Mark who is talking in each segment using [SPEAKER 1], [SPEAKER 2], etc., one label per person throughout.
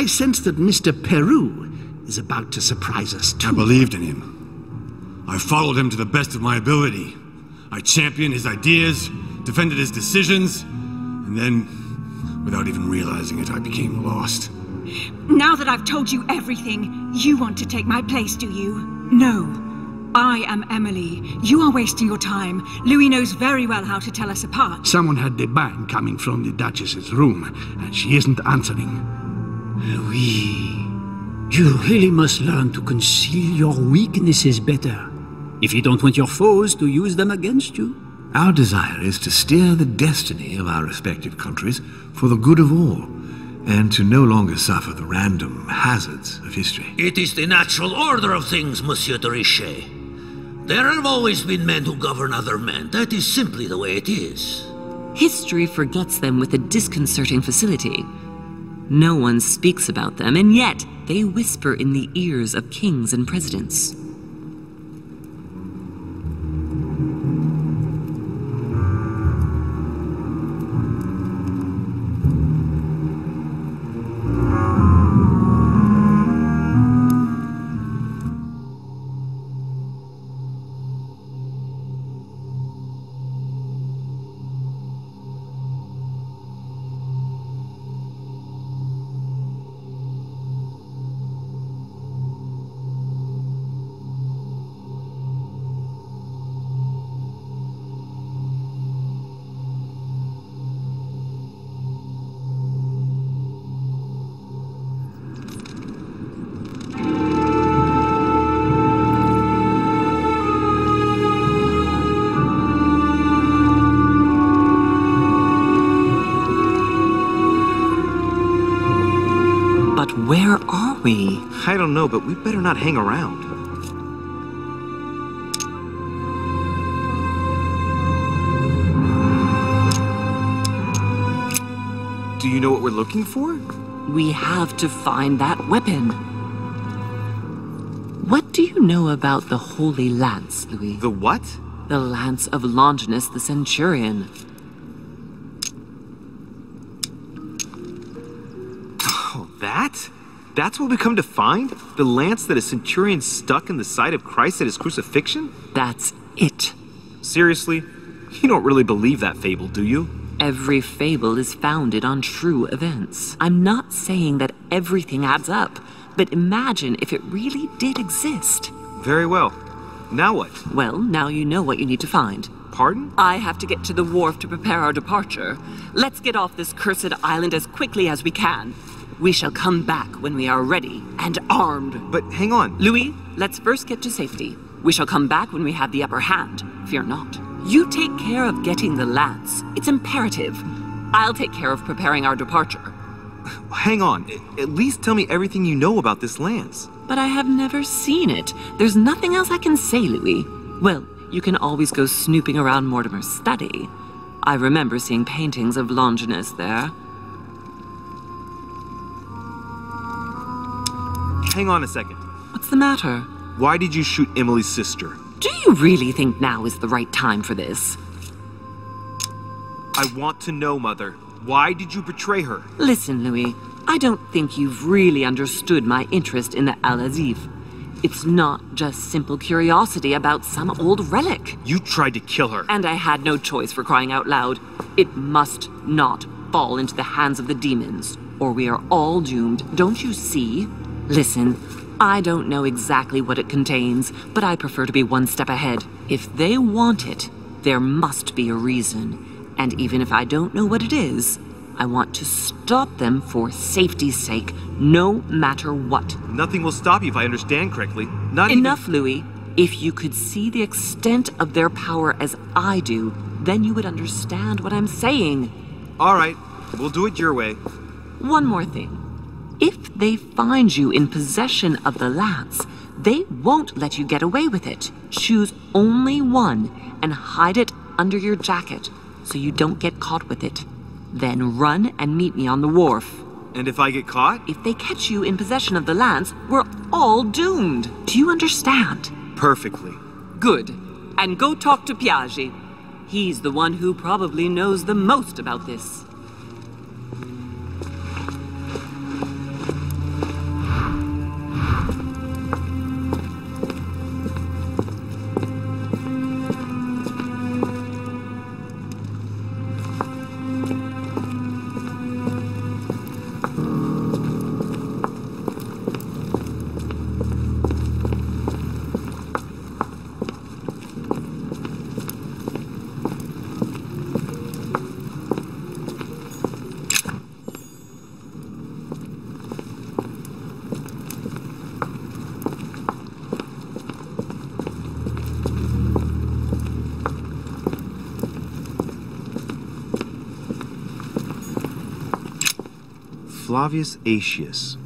[SPEAKER 1] I sense that Mr. Peru is about to surprise us too.
[SPEAKER 2] I believed in him. I followed him to the best of my ability. I championed his ideas, defended his decisions, and then, without even realizing it, I became lost.
[SPEAKER 3] Now that I've told you everything, you want to take my place, do you? No. I am Emily. You are wasting your time. Louis knows very well how to tell us apart.
[SPEAKER 1] Someone had the bang coming from the Duchess's room, and she isn't answering.
[SPEAKER 4] Louis, you really must learn to conceal your weaknesses better, if you don't want your foes to use them against you.
[SPEAKER 5] Our desire is to steer the destiny of our respective countries for the good of all, and to no longer suffer the random hazards of history.
[SPEAKER 6] It is the natural order of things, Monsieur de Richet. There have always been men who govern other men. That is simply the way it is.
[SPEAKER 7] History forgets them with a disconcerting facility. No one speaks about them, and yet they whisper in the ears of kings and presidents. Where are we?
[SPEAKER 8] I don't know, but we better not hang around. Do you know what we're looking for?
[SPEAKER 7] We have to find that weapon. What do you know about the Holy Lance, Louis?
[SPEAKER 8] The what?
[SPEAKER 7] The Lance of Longinus the Centurion.
[SPEAKER 8] Oh, that? That's what we come to find? The lance that a centurion stuck in the side of Christ at his crucifixion?
[SPEAKER 7] That's it.
[SPEAKER 8] Seriously? You don't really believe that fable, do you?
[SPEAKER 7] Every fable is founded on true events. I'm not saying that everything adds up, but imagine if it really did exist.
[SPEAKER 8] Very well. Now what?
[SPEAKER 7] Well, now you know what you need to find.
[SPEAKER 8] Pardon?
[SPEAKER 7] I have to get to the wharf to prepare our departure. Let's get off this cursed island as quickly as we can. We shall come back when we are ready and armed.
[SPEAKER 8] But hang on.
[SPEAKER 7] Louis, let's first get to safety. We shall come back when we have the upper hand. Fear not. You take care of getting the lance. It's imperative. I'll take care of preparing our departure.
[SPEAKER 8] Hang on. At least tell me everything you know about this lance.
[SPEAKER 7] But I have never seen it. There's nothing else I can say, Louis. Well, you can always go snooping around Mortimer's study. I remember seeing paintings of Longinus there.
[SPEAKER 8] Hang on a second.
[SPEAKER 7] What's the matter?
[SPEAKER 8] Why did you shoot Emily's sister?
[SPEAKER 7] Do you really think now is the right time for this?
[SPEAKER 8] I want to know, Mother. Why did you betray her?
[SPEAKER 7] Listen, Louis. I don't think you've really understood my interest in the Al-Azif. It's not just simple curiosity about some old relic.
[SPEAKER 8] You tried to kill her.
[SPEAKER 7] And I had no choice, for crying out loud. It must not fall into the hands of the demons, or we are all doomed. Don't you see? Listen, I don't know exactly what it contains, but I prefer to be one step ahead. If they want it, there must be a reason. And even if I don't know what it is, I want to stop them for safety's sake, no matter what.
[SPEAKER 8] Nothing will stop you if I understand correctly.
[SPEAKER 7] Enough, Louis. If you could see the extent of their power as I do, then you would understand what I'm saying.
[SPEAKER 8] All right, we'll do it your way.
[SPEAKER 7] One more thing. If they find you in possession of the lance, they won't let you get away with it. Choose only one and hide it under your jacket so you don't get caught with it. Then run and meet me on the wharf.
[SPEAKER 8] And if I get caught?
[SPEAKER 7] If they catch you in possession of the lance, we're all doomed. Do you understand?
[SPEAKER 8] Perfectly.
[SPEAKER 7] Good. And go talk to Piaggi. He's the one who probably knows the most about this.
[SPEAKER 8] Flavius Aetius.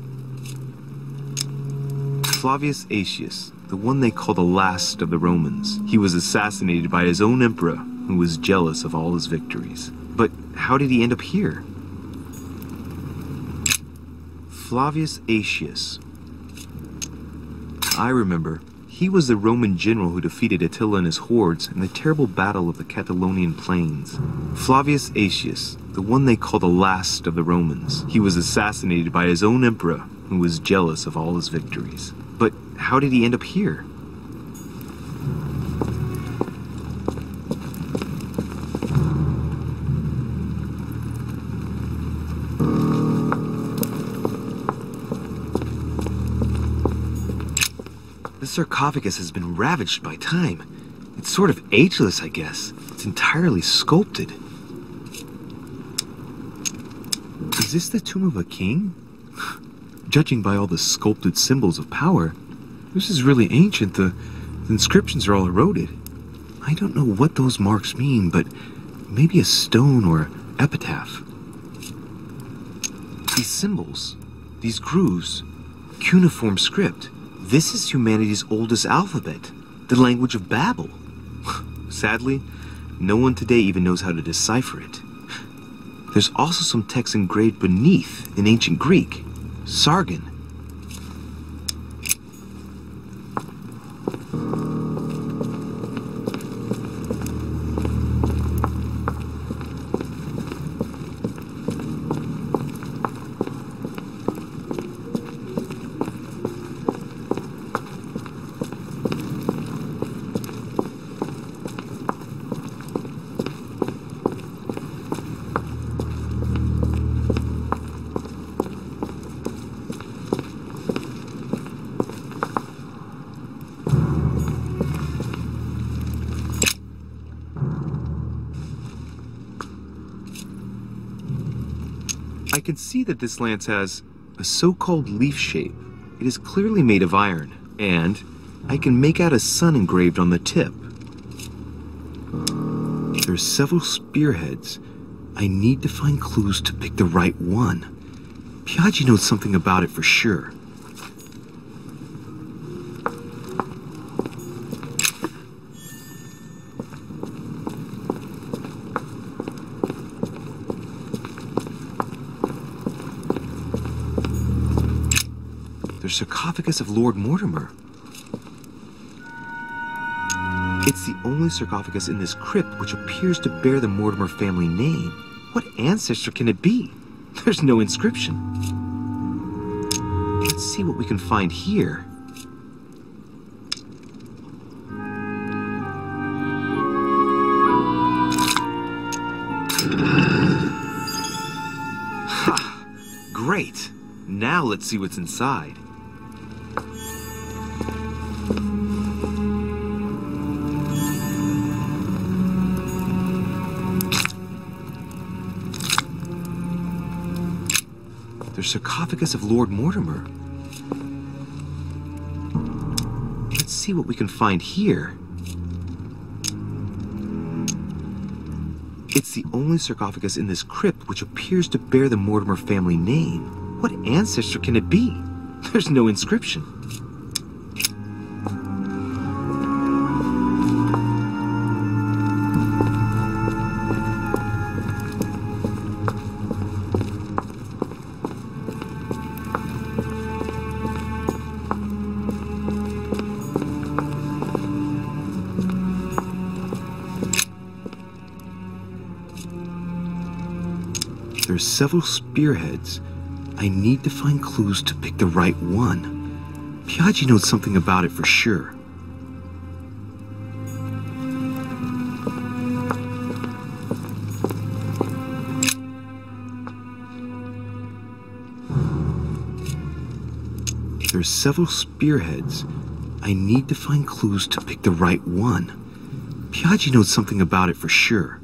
[SPEAKER 8] Flavius Aetius, the one they call the last of the Romans. He was assassinated by his own emperor, who was jealous of all his victories. But how did he end up here? Flavius Aetius. I remember. He was the Roman general who defeated Attila and his hordes in the terrible battle of the Catalonian plains. Flavius Aetius, the one they call the last of the Romans. He was assassinated by his own emperor, who was jealous of all his victories. But how did he end up here? The sarcophagus has been ravaged by time. It's sort of ageless, I guess. It's entirely sculpted. Is this the tomb of a king? Judging by all the sculpted symbols of power, this is really ancient. The inscriptions are all eroded. I don't know what those marks mean, but maybe a stone or epitaph. These symbols, these grooves, cuneiform script. This is humanity's oldest alphabet, the language of Babel. Sadly, no one today even knows how to decipher it. There's also some text engraved beneath in ancient Greek, Sargon. I can see that this lance has a so-called leaf shape. It is clearly made of iron, and I can make out a sun engraved on the tip. There's several spearheads. I need to find clues to pick the right one. Piaggi knows something about it for sure. The sarcophagus of Lord Mortimer. It's the only sarcophagus in this crypt which appears to bear the Mortimer family name. What ancestor can it be? There's no inscription. Let's see what we can find here. Ha! Great! Now let's see what's inside. The sarcophagus of Lord Mortimer. Let's see what we can find here. It's the only sarcophagus in this crypt which appears to bear the Mortimer family name. What ancestor can it be? There's no inscription. There's several spearheads. I need to find clues to pick the right one. Piaggi knows something about it for sure. There's several spearheads. I need to find clues to pick the right one. Piaggi knows something about it for sure.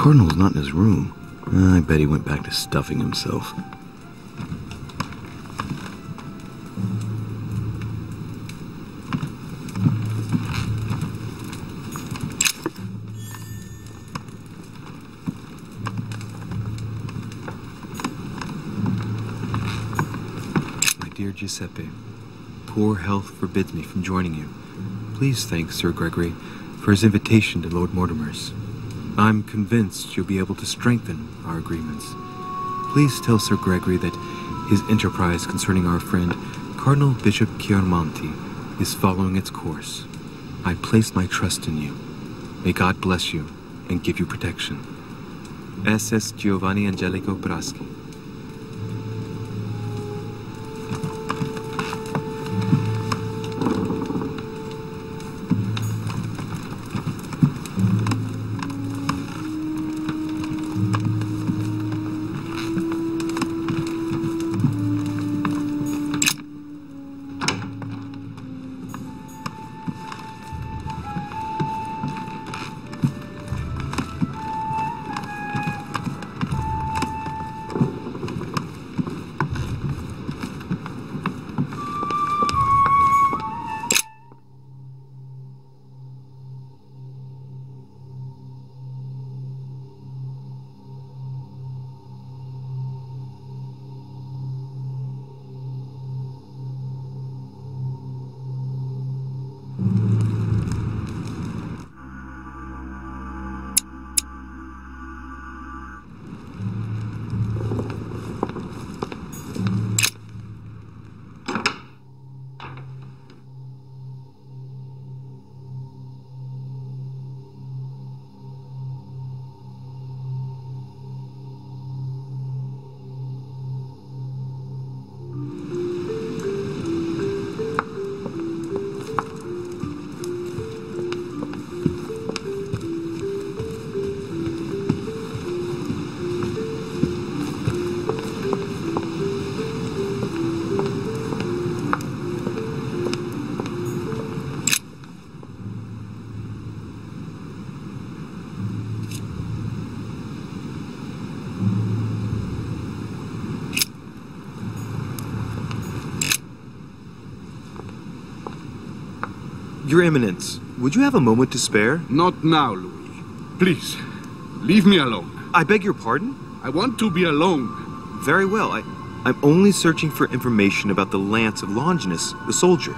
[SPEAKER 5] Cardinal's not in his room. I bet he went back to stuffing himself.
[SPEAKER 8] My dear Giuseppe, poor health forbids me from joining you. Please thank Sir Gregory for his invitation to Lord Mortimer's. I'm convinced you'll be able to strengthen our agreements. Please tell Sir Gregory that his enterprise concerning our friend, Cardinal Bishop Chiaramonti, is following its course. I place my trust in you. May God bless you and give you protection. SS Giovanni Angelico Braschi. Your Eminence, would you have a moment to spare?
[SPEAKER 1] Not now, Louis. Please, leave me alone.
[SPEAKER 8] I beg your pardon?
[SPEAKER 1] I want to be alone.
[SPEAKER 8] Very well. I'm only searching for information about the lance of Longinus, the soldier.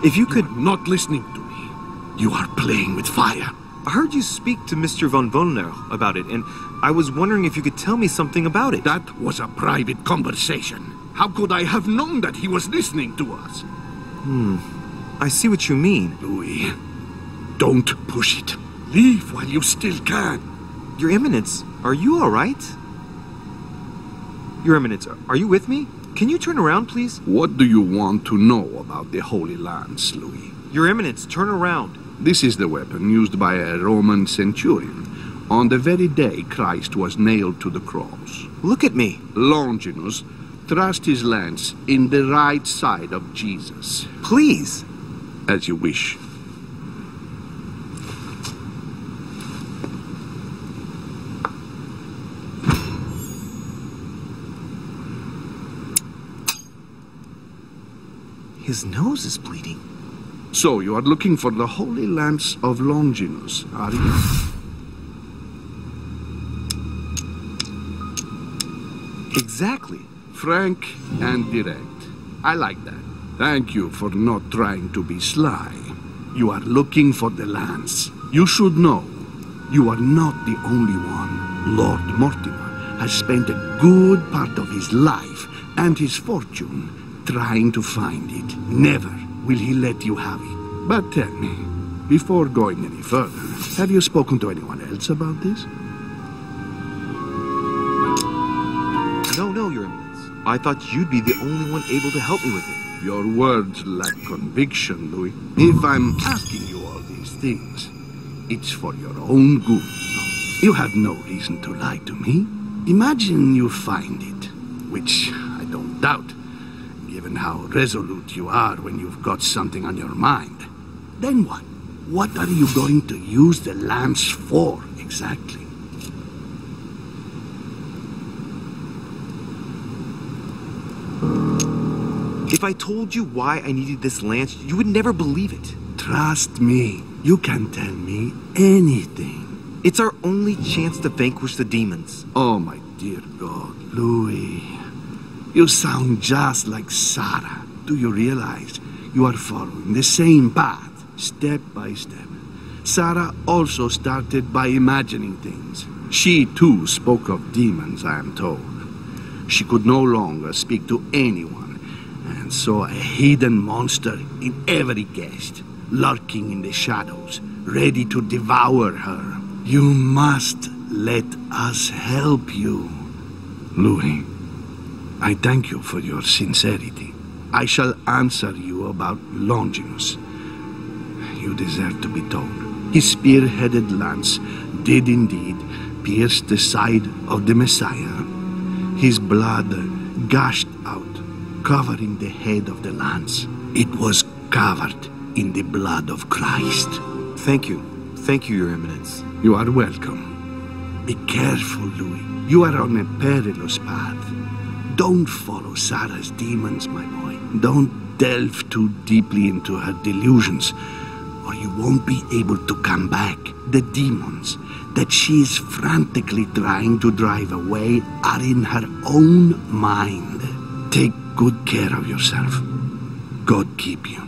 [SPEAKER 8] If you could...
[SPEAKER 1] You are not listening to me. You are playing with fire.
[SPEAKER 8] I heard you speak to Mr. von Wollner about it, and I was wondering if you could tell me something about it.
[SPEAKER 1] That was a private conversation. How could I have known that he was listening to us?
[SPEAKER 8] I see what you mean.
[SPEAKER 1] Louis, don't push it. Leave while you still can.
[SPEAKER 8] Your Eminence, are you all right? Your Eminence, are you with me? Can you turn around, please?
[SPEAKER 1] What do you want to know about the Holy Lance, Louis?
[SPEAKER 8] Your Eminence, turn around.
[SPEAKER 1] This is the weapon used by a Roman centurion on the very day Christ was nailed to the cross.
[SPEAKER 8] Look at me.
[SPEAKER 1] Longinus thrust his lance in the right side of Jesus.
[SPEAKER 8] Please.
[SPEAKER 1] As you wish.
[SPEAKER 8] His nose is bleeding.
[SPEAKER 1] So you are looking for the Holy Lance of Longinus, are you?
[SPEAKER 8] Exactly.
[SPEAKER 1] Frank and direct. I like that. Thank you for not trying to be sly. You are looking for the lance. You should know, you are not the only one. Lord Mortimer has spent a good part of his life and his fortune trying to find it. Never will he let you have it. But tell me, before going any further, have you spoken to anyone else about this?
[SPEAKER 8] No, Your Eminence. I thought you'd be the only one able to help me with it.
[SPEAKER 1] Your words lack conviction, Louis. If I'm asking you all these things, it's for your own good. You have no reason to lie to me. Imagine you find it, which I don't doubt, given how resolute you are when you've got something on your mind. Then what? What are you going to use the lance for, exactly?
[SPEAKER 8] If I told you why I needed this lance, you would never believe it.
[SPEAKER 1] Trust me, you can tell me anything.
[SPEAKER 8] It's our only chance to vanquish the demons.
[SPEAKER 1] Oh, my dear God, Louis. You sound just like Sarah. Do you realize you are following the same path, step by step? Sarah also started by imagining things. She, too, spoke of demons, I am told. She could no longer speak to anyone, and saw a hidden monster in every guest, lurking in the shadows, ready to devour her. You must let us help you. Louis, I thank you for your sincerity. I shall answer you about Longinus. You deserve to be told. His spear-headed lance did indeed pierce the side of the Messiah. His blood gushed out, covering the head of the lance. It was covered in the blood of Christ.
[SPEAKER 8] Thank you. Thank you, Your Eminence.
[SPEAKER 1] You are welcome. Be careful, Louis. You are on a perilous path. Don't follow Sarah's demons, my boy. Don't delve too deeply into her delusions, or you won't be able to come back. The demons that she is frantically trying to drive away are in her own mind. Take good care of yourself. God keep you.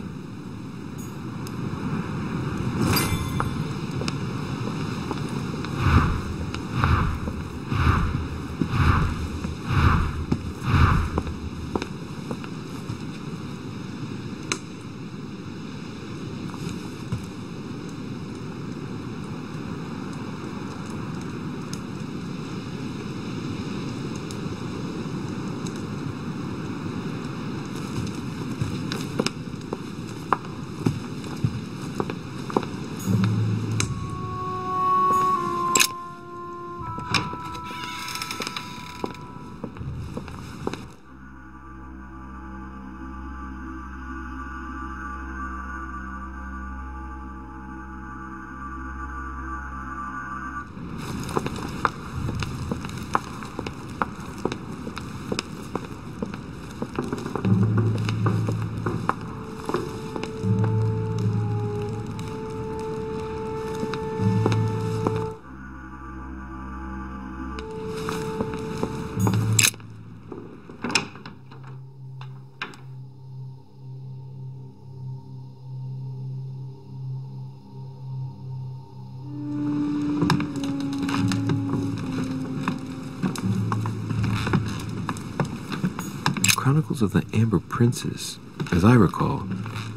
[SPEAKER 8] Chronicles of the Amber Princess. As I recall,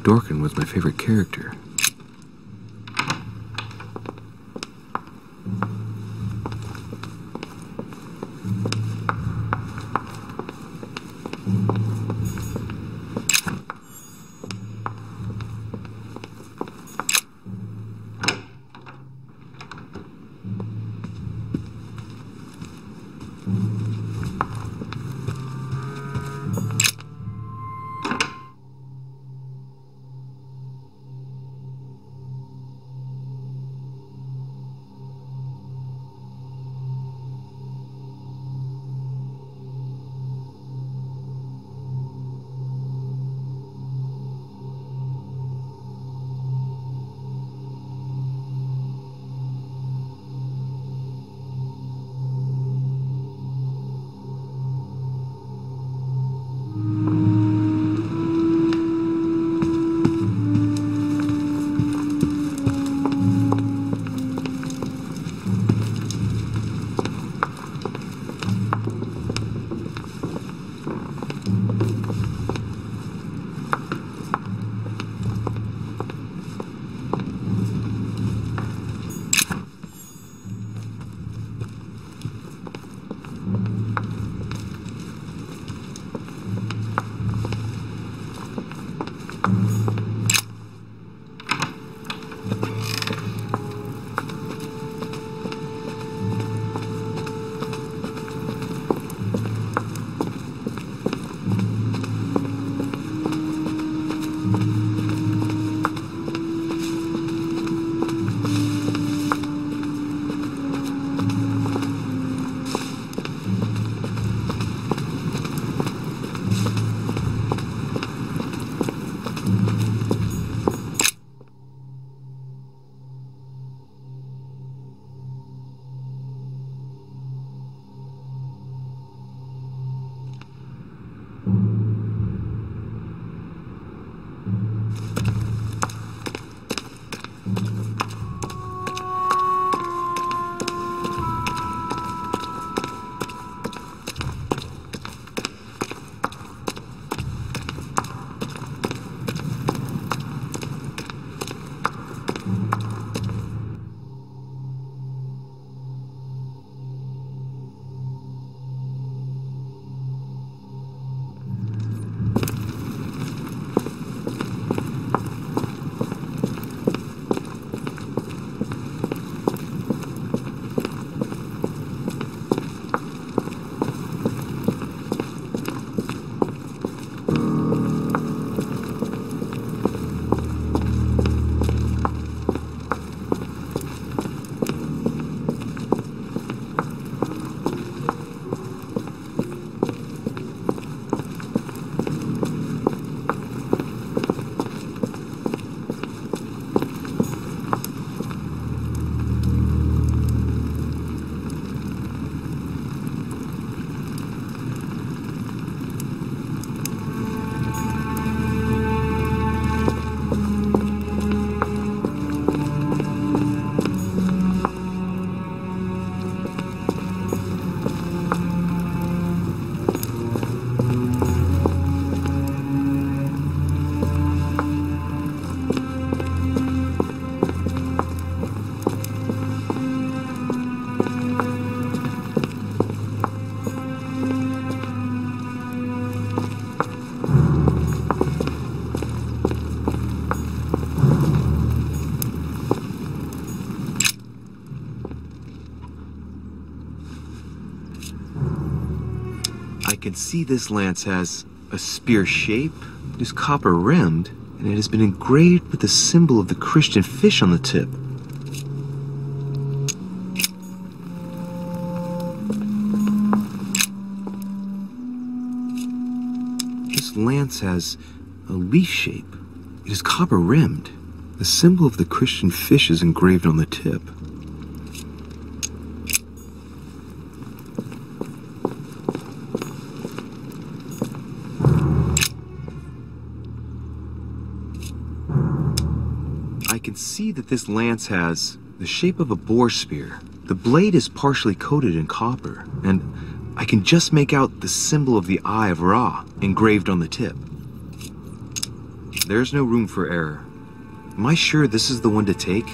[SPEAKER 8] Dorkin was my favorite character. can see this lance has a spear shape, it is copper-rimmed, and it has been engraved with the symbol of the Christian fish on the tip. This lance has a leaf shape. It is copper-rimmed. The symbol of the Christian fish is engraved on the tip. I can see that this lance has the shape of a boar spear. The blade is partially coated in copper, and I can just make out the symbol of the Eye of Ra engraved on the tip. There's no room for error. Am I sure this is the one to take?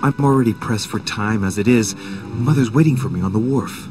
[SPEAKER 8] I'm already pressed for time as it is. Mother's waiting for me on the wharf.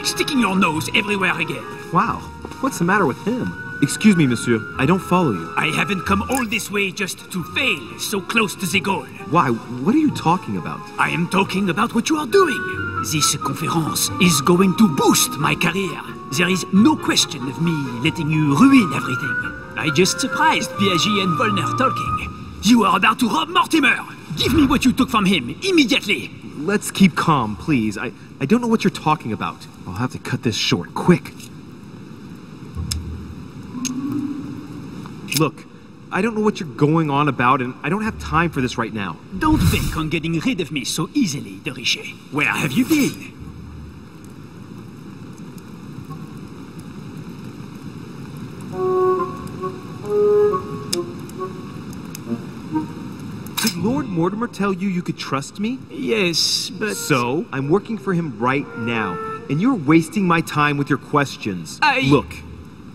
[SPEAKER 4] Sticking your nose everywhere again.
[SPEAKER 8] Wow, what's the matter with him? Excuse me, monsieur, I don't follow you.
[SPEAKER 4] I haven't come all this way just to fail so close to the goal.
[SPEAKER 8] Why? What are you talking about?
[SPEAKER 4] I am talking about what you are doing. This conference is going to boost my career. There is no question of me letting you ruin everything. I just surprised Piaget and Volner talking. You are about to rob Mortimer. Give me what you took from him, immediately.
[SPEAKER 8] Let's keep calm, please. I don't know what you're talking about. I'll have to cut this short, quick. Look, I don't know what you're going on about, and I don't have time for this right now.
[SPEAKER 4] Don't think on getting rid of me so easily, de Richet. Where have you been?
[SPEAKER 8] Did Lord Mortimer tell you you could trust me?
[SPEAKER 4] Yes, but...
[SPEAKER 8] So, I'm working for him right now, and you're wasting my time with your questions. Look,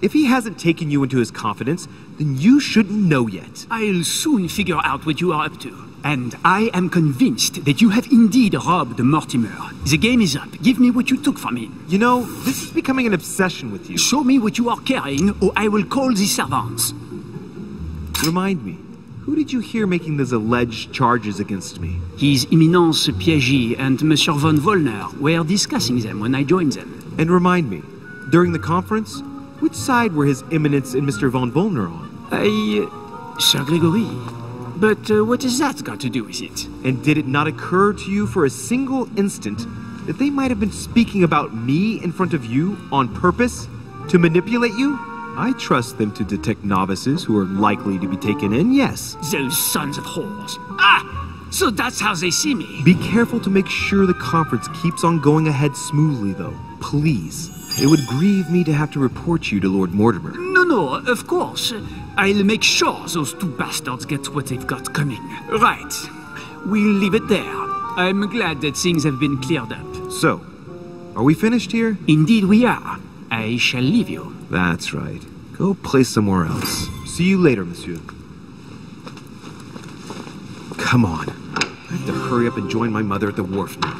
[SPEAKER 8] if he hasn't taken you into his confidence, then you shouldn't know yet.
[SPEAKER 4] I'll soon figure out what you are up to. And I am convinced that you have indeed robbed Mortimer. The game is up. Give me what you took from him.
[SPEAKER 8] You know, this is becoming an obsession with you.
[SPEAKER 4] Show me what you are carrying, or I will call the servants.
[SPEAKER 8] Remind me, Who did you hear making those alleged charges against me?
[SPEAKER 4] His Eminence Piaget and Monsieur von Wollner were discussing them when I joined them.
[SPEAKER 8] And remind me, during the conference, which side were His Eminence and Mr. von Wollner on?
[SPEAKER 4] Sir Gregory. But what has that got to do with it?
[SPEAKER 8] And did it not occur to you for a single instant that they might have been speaking about me in front of you on purpose? To manipulate you? I trust them to detect novices who are likely to be taken in, yes.
[SPEAKER 4] Those sons of whores. Ah! So that's how they see me.
[SPEAKER 8] Be careful to make sure the conference keeps on going ahead smoothly, though. Please. It would grieve me to have to report you to Lord Mortimer.
[SPEAKER 4] No, of course. I'll make sure those two bastards get what they've got coming. Right. We'll leave it there. I'm glad that things have been cleared up.
[SPEAKER 8] So, are we finished here?
[SPEAKER 4] Indeed we are. I shall leave you.
[SPEAKER 8] That's right. Go play somewhere else. See you later, monsieur. Come on. I have to hurry up and join my mother at the wharf now.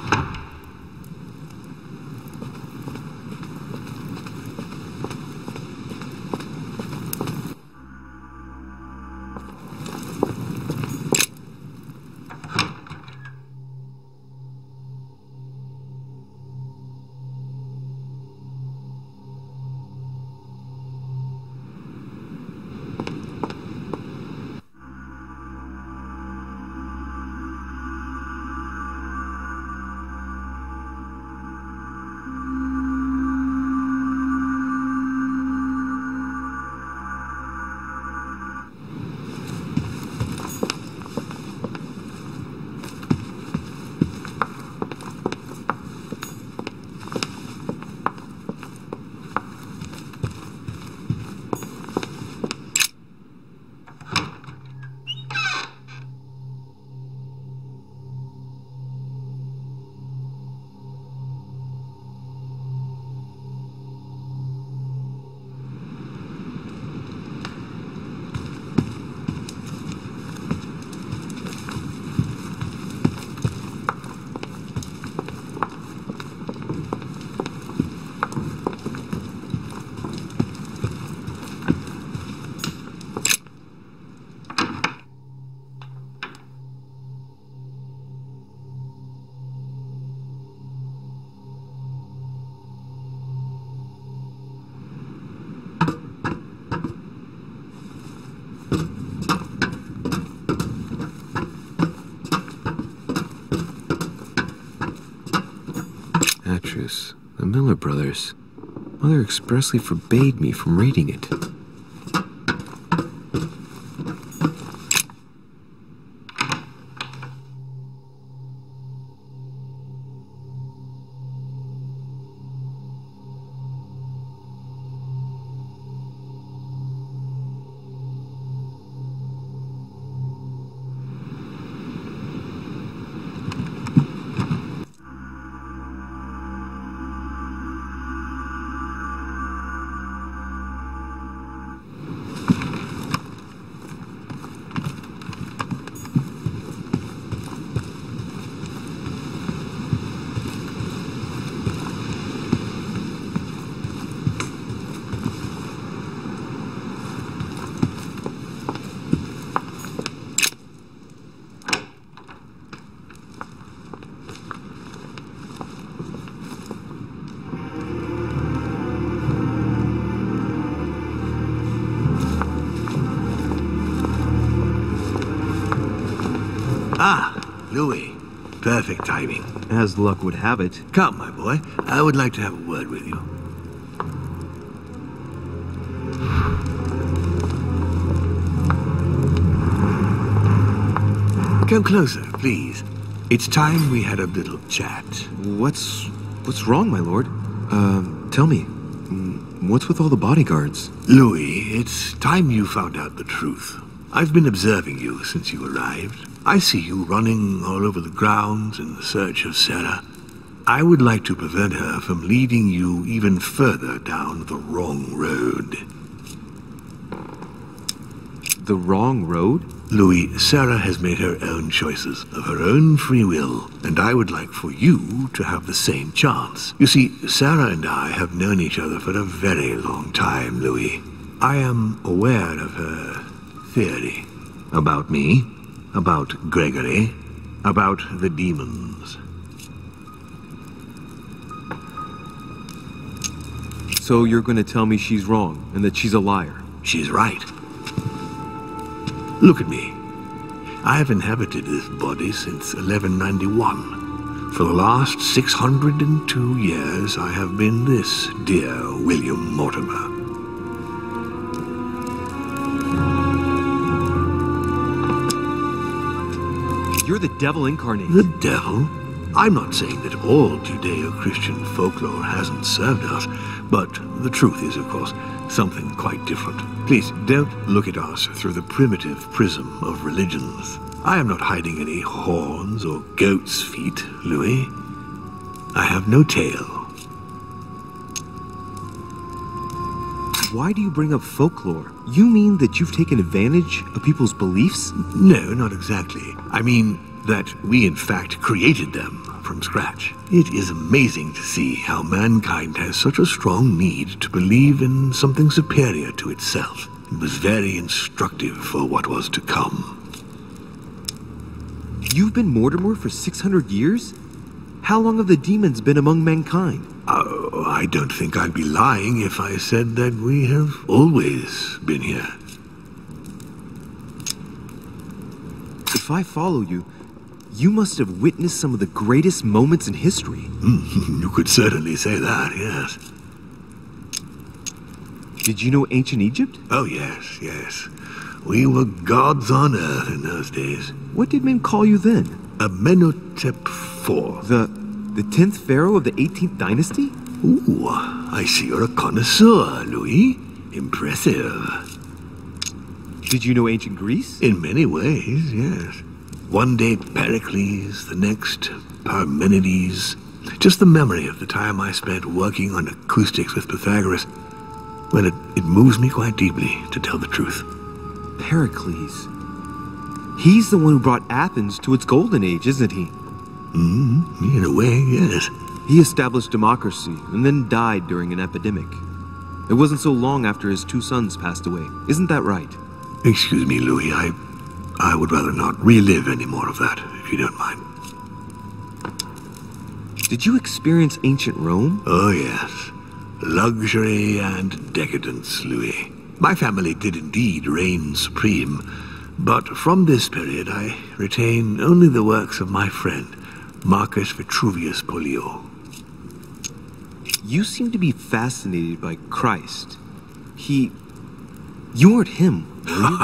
[SPEAKER 9] The Miller Brothers. Mother expressly forbade me from reading it.
[SPEAKER 5] Ah, Louis. Perfect timing.
[SPEAKER 8] As luck would have it.
[SPEAKER 5] Come, my boy. I would like to have a word with you. Come closer, please. It's time we had a little chat.
[SPEAKER 8] What's wrong, my lord? Tell me. What's with all the bodyguards?
[SPEAKER 5] Louis, it's time you found out the truth. I've been observing you since you arrived. I see you running all over the grounds in the search of Sarah. I would like to prevent her from leading you even further down the wrong road.
[SPEAKER 8] The wrong road?
[SPEAKER 5] Louis, Sarah has made her own choices of her own free will, and I would like for you to have the same chance. You see, Sarah and I have known each other for a very long time, Louis. I am aware of her theory. About me, about Gregory, about the demons.
[SPEAKER 9] So you're going to tell me she's wrong, and that she's a liar?
[SPEAKER 5] She's right. Look at me. I have inhabited this body since 1191. For the last 602 years, I have been this dear William Mortimer.
[SPEAKER 9] You're the devil incarnate.
[SPEAKER 5] The devil? I'm not saying that all Judeo-Christian folklore hasn't served us, but the truth is, of course, something quite different. Please, don't look at us through the primitive prism of religions. I am not hiding any horns or goat's feet, Louis. I have no tail.
[SPEAKER 9] Why do you bring up folklore? You mean that you've taken advantage of people's beliefs?
[SPEAKER 5] No, not exactly. I mean that we in fact created them from scratch. It is amazing to see how mankind has such a strong need to believe in something superior to itself. It was very instructive for what was to come.
[SPEAKER 9] You've been Mortimer for 600 years? How long have the demons been among mankind?
[SPEAKER 5] Oh, I don't think I'd be lying if I said that we have always been here.
[SPEAKER 9] If I follow you, you must have witnessed some of the greatest moments in history.
[SPEAKER 5] You could certainly say that, yes.
[SPEAKER 9] Did you know ancient Egypt?
[SPEAKER 5] Oh, yes, yes. We were gods on earth in those days.
[SPEAKER 9] What did men call you then?
[SPEAKER 5] Amenhotep IV.
[SPEAKER 9] The 10th pharaoh of the 18th dynasty?
[SPEAKER 5] Ooh, I see you're a connoisseur, Louis. Impressive.
[SPEAKER 9] Did you know ancient Greece?
[SPEAKER 5] In many ways, yes. One day Pericles, the next Parmenides. Just the memory of the time I spent working on acoustics with Pythagoras. Well, it moves me quite deeply, to tell the truth.
[SPEAKER 9] Pericles. He's the one who brought Athens to its golden age, isn't he?
[SPEAKER 5] In a way, yes.
[SPEAKER 9] He established democracy and then died during an epidemic. It wasn't so long after his 2 sons passed away. Isn't that right?
[SPEAKER 5] Excuse me, Louis. I would rather not relive any more of that, if you don't mind.
[SPEAKER 9] Did you experience ancient Rome?
[SPEAKER 5] Oh, yes. Luxury and decadence, Louis. My family did indeed reign supreme, but from this period I retain only the works of my friend, Marcus Vitruvius Pollio.
[SPEAKER 9] You seem to be fascinated by Christ. You weren't him, were you?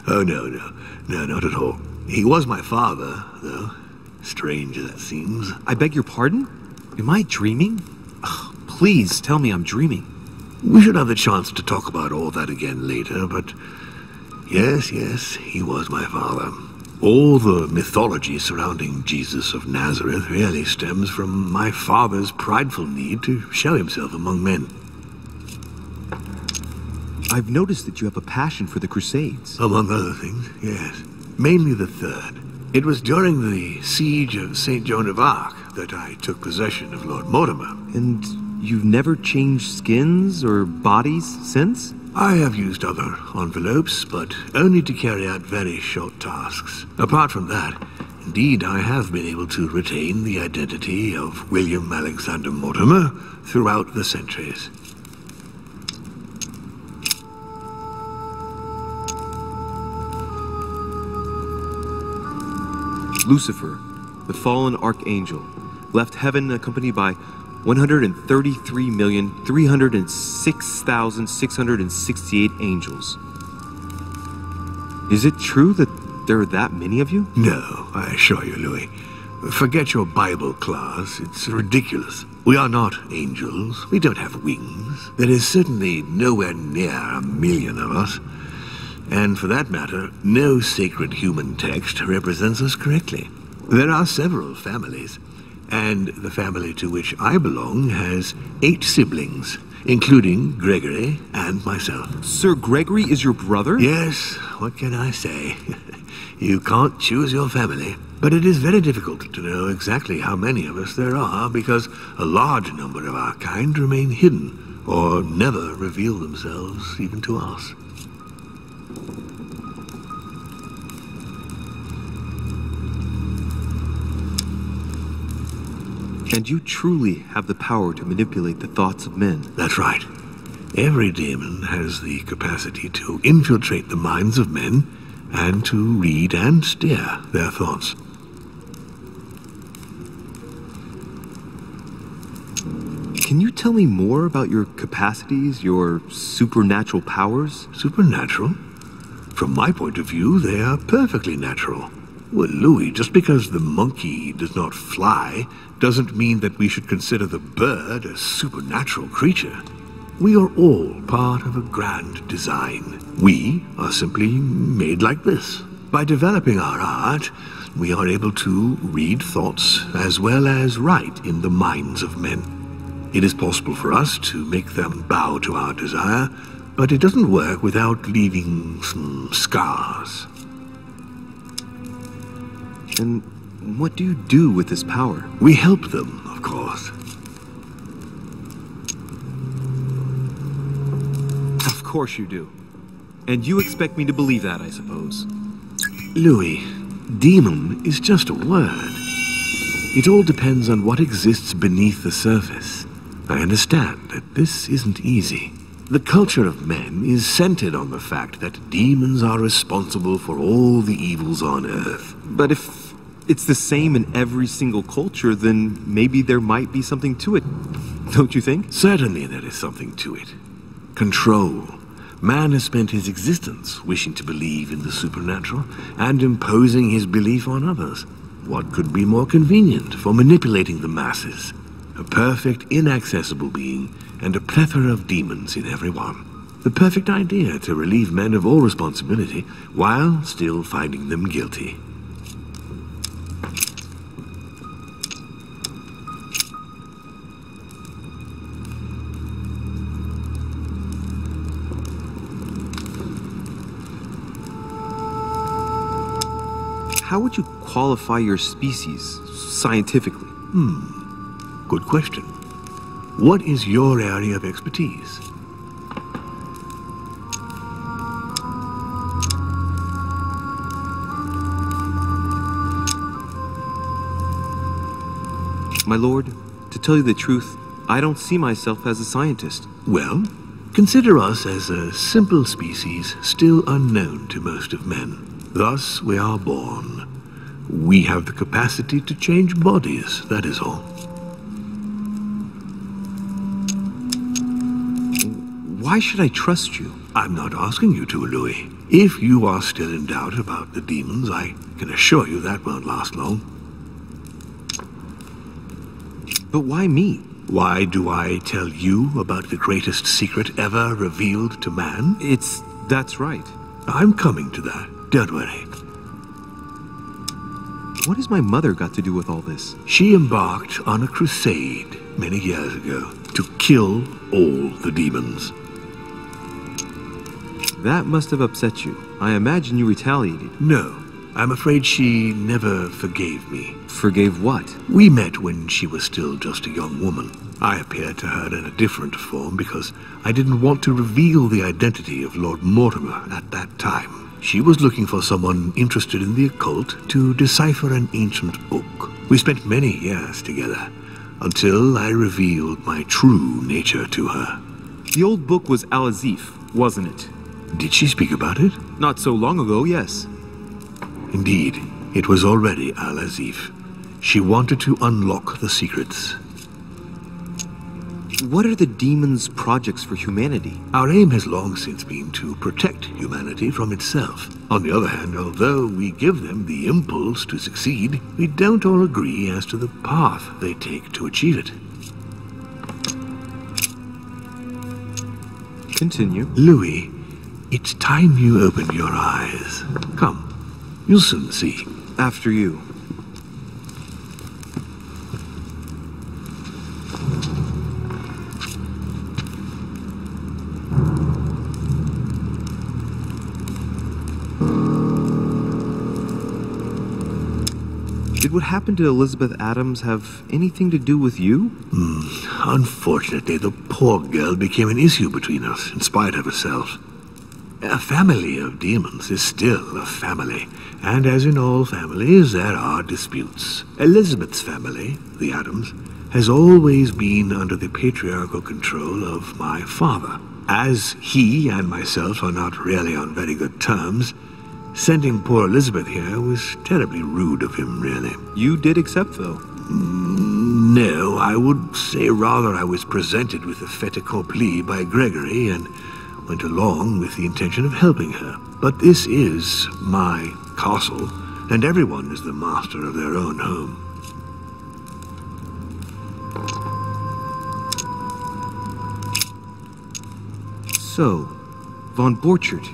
[SPEAKER 5] Oh, no, not at all. He was my father, though. Strange as it seems.
[SPEAKER 9] I beg your pardon? Am I dreaming? Ugh, please tell me I'm dreaming.
[SPEAKER 5] We should have the chance to talk about all that again later, but yes, he was my father. All the mythology surrounding Jesus of Nazareth really stems from my father's prideful need to show himself among men.
[SPEAKER 9] I've noticed that you have a passion for the Crusades.
[SPEAKER 5] Among other things, yes. Mainly the third. It was during the siege of St. Joan of Arc that I took possession of Lord Mortimer.
[SPEAKER 9] And you've never changed skins or bodies since?
[SPEAKER 5] I have used other envelopes, but only to carry out very short tasks. Apart from that, indeed, I have been able to retain the identity of William Alexander Mortimer throughout the centuries.
[SPEAKER 9] Lucifer, the fallen archangel, left heaven accompanied by 133,306,668 angels. Is it true that there are that many of you?
[SPEAKER 5] No, I assure you, Louis. Forget your Bible class. It's ridiculous. We are not angels. We don't have wings. There is certainly nowhere near 1 million of us. And for that matter, no sacred human text represents us correctly. There are several families, and the family to which I belong has 8 siblings, including Gregory and myself.
[SPEAKER 9] Sir Gregory is your brother?
[SPEAKER 5] Yes, what can I say? You can't choose your family. But it is very difficult to know exactly how many of us there are, because a large number of our kind remain hidden, or never reveal themselves even to us.
[SPEAKER 9] And you truly have the power to manipulate the thoughts of men.
[SPEAKER 5] That's right. Every demon has the capacity to infiltrate the minds of men and to read and steer their thoughts.
[SPEAKER 9] Can you tell me more about your capacities, your supernatural powers?
[SPEAKER 5] Supernatural? From my point of view, they are perfectly natural. Well, Louis, just because the monkey does not fly doesn't mean that we should consider the bird a supernatural creature. We are all part of a grand design. We are simply made like this. By developing our art, we are able to read thoughts as well as write in the minds of men. It is possible for us to make them bow to our desire, but it doesn't work without leaving some scars.
[SPEAKER 9] And what do you do with this power?
[SPEAKER 5] We help them, of course.
[SPEAKER 9] Of course you do. And you expect me to believe that, I suppose.
[SPEAKER 5] Louis, demon is just a word. It all depends on what exists beneath the surface. I understand that this isn't easy. The culture of men is centered on the fact that demons are responsible for all the evils on Earth.
[SPEAKER 9] But if it's the same in every single culture, then maybe there might be something to it, don't you think?
[SPEAKER 5] Certainly there is something to it. Control. Man has spent his existence wishing to believe in the supernatural and imposing his belief on others. What could be more convenient for manipulating the masses? A perfect, inaccessible being, and a plethora of demons in every one. The perfect idea to relieve men of all responsibility, while still finding them guilty.
[SPEAKER 9] How would you qualify your species, scientifically?
[SPEAKER 5] Good question. What is your area of expertise?
[SPEAKER 9] My lord, to tell you the truth, I don't see myself as a scientist.
[SPEAKER 5] Well, consider us as a simple species still unknown to most of men. Thus we are born. We have the capacity to change bodies, that is all.
[SPEAKER 9] Why should I trust you?
[SPEAKER 5] I'm not asking you to, Louis. If you are still in doubt about the demons, I can assure you that won't last long.
[SPEAKER 9] But why me?
[SPEAKER 5] Why do I tell you about the greatest secret ever revealed to man?
[SPEAKER 9] That's right.
[SPEAKER 5] I'm coming to that, don't worry.
[SPEAKER 9] What has my mother got to do with all this?
[SPEAKER 5] She embarked on a crusade many years ago to kill all the demons.
[SPEAKER 9] That must have upset you. I imagine you retaliated.
[SPEAKER 5] No, I'm afraid she never forgave me.
[SPEAKER 9] Forgave what?
[SPEAKER 5] We met when she was still just a young woman. I appeared to her in a different form because I didn't want to reveal the identity of Lord Mortimer at that time. She was looking for someone interested in the occult to decipher an ancient book. We spent many years together, until I revealed my true nature to her.
[SPEAKER 9] The old book was Al-Azif, wasn't it?
[SPEAKER 5] Did she speak about it?
[SPEAKER 9] Not so long ago, yes.
[SPEAKER 5] Indeed, it was already Al-Azif. She wanted to unlock the secrets.
[SPEAKER 9] What are the demons' projects for humanity?
[SPEAKER 5] Our aim has long since been to protect humanity from itself. On the other hand, although we give them the impulse to succeed, we don't all agree as to the path they take to achieve it.
[SPEAKER 9] Continue.
[SPEAKER 5] Louis, it's time you opened your eyes. Come, you'll soon see.
[SPEAKER 9] After you. Did what happened to Elizabeth Adams have anything to do with you?
[SPEAKER 5] Unfortunately, the poor girl became an issue between us, in spite of herself. A family of demons is still a family, and as in all families, there are disputes. Elizabeth's family, the Adams, has always been under the patriarchal control of my father. As he and myself are not really on very good terms, sending poor Elizabeth here was terribly rude of him, really.
[SPEAKER 9] You did accept, though.
[SPEAKER 5] No, I would say rather I was presented with a fait accompli by Gregory and went along with the intention of helping her. But this is my castle, and everyone is the master of their own home.
[SPEAKER 9] So, von Borchert,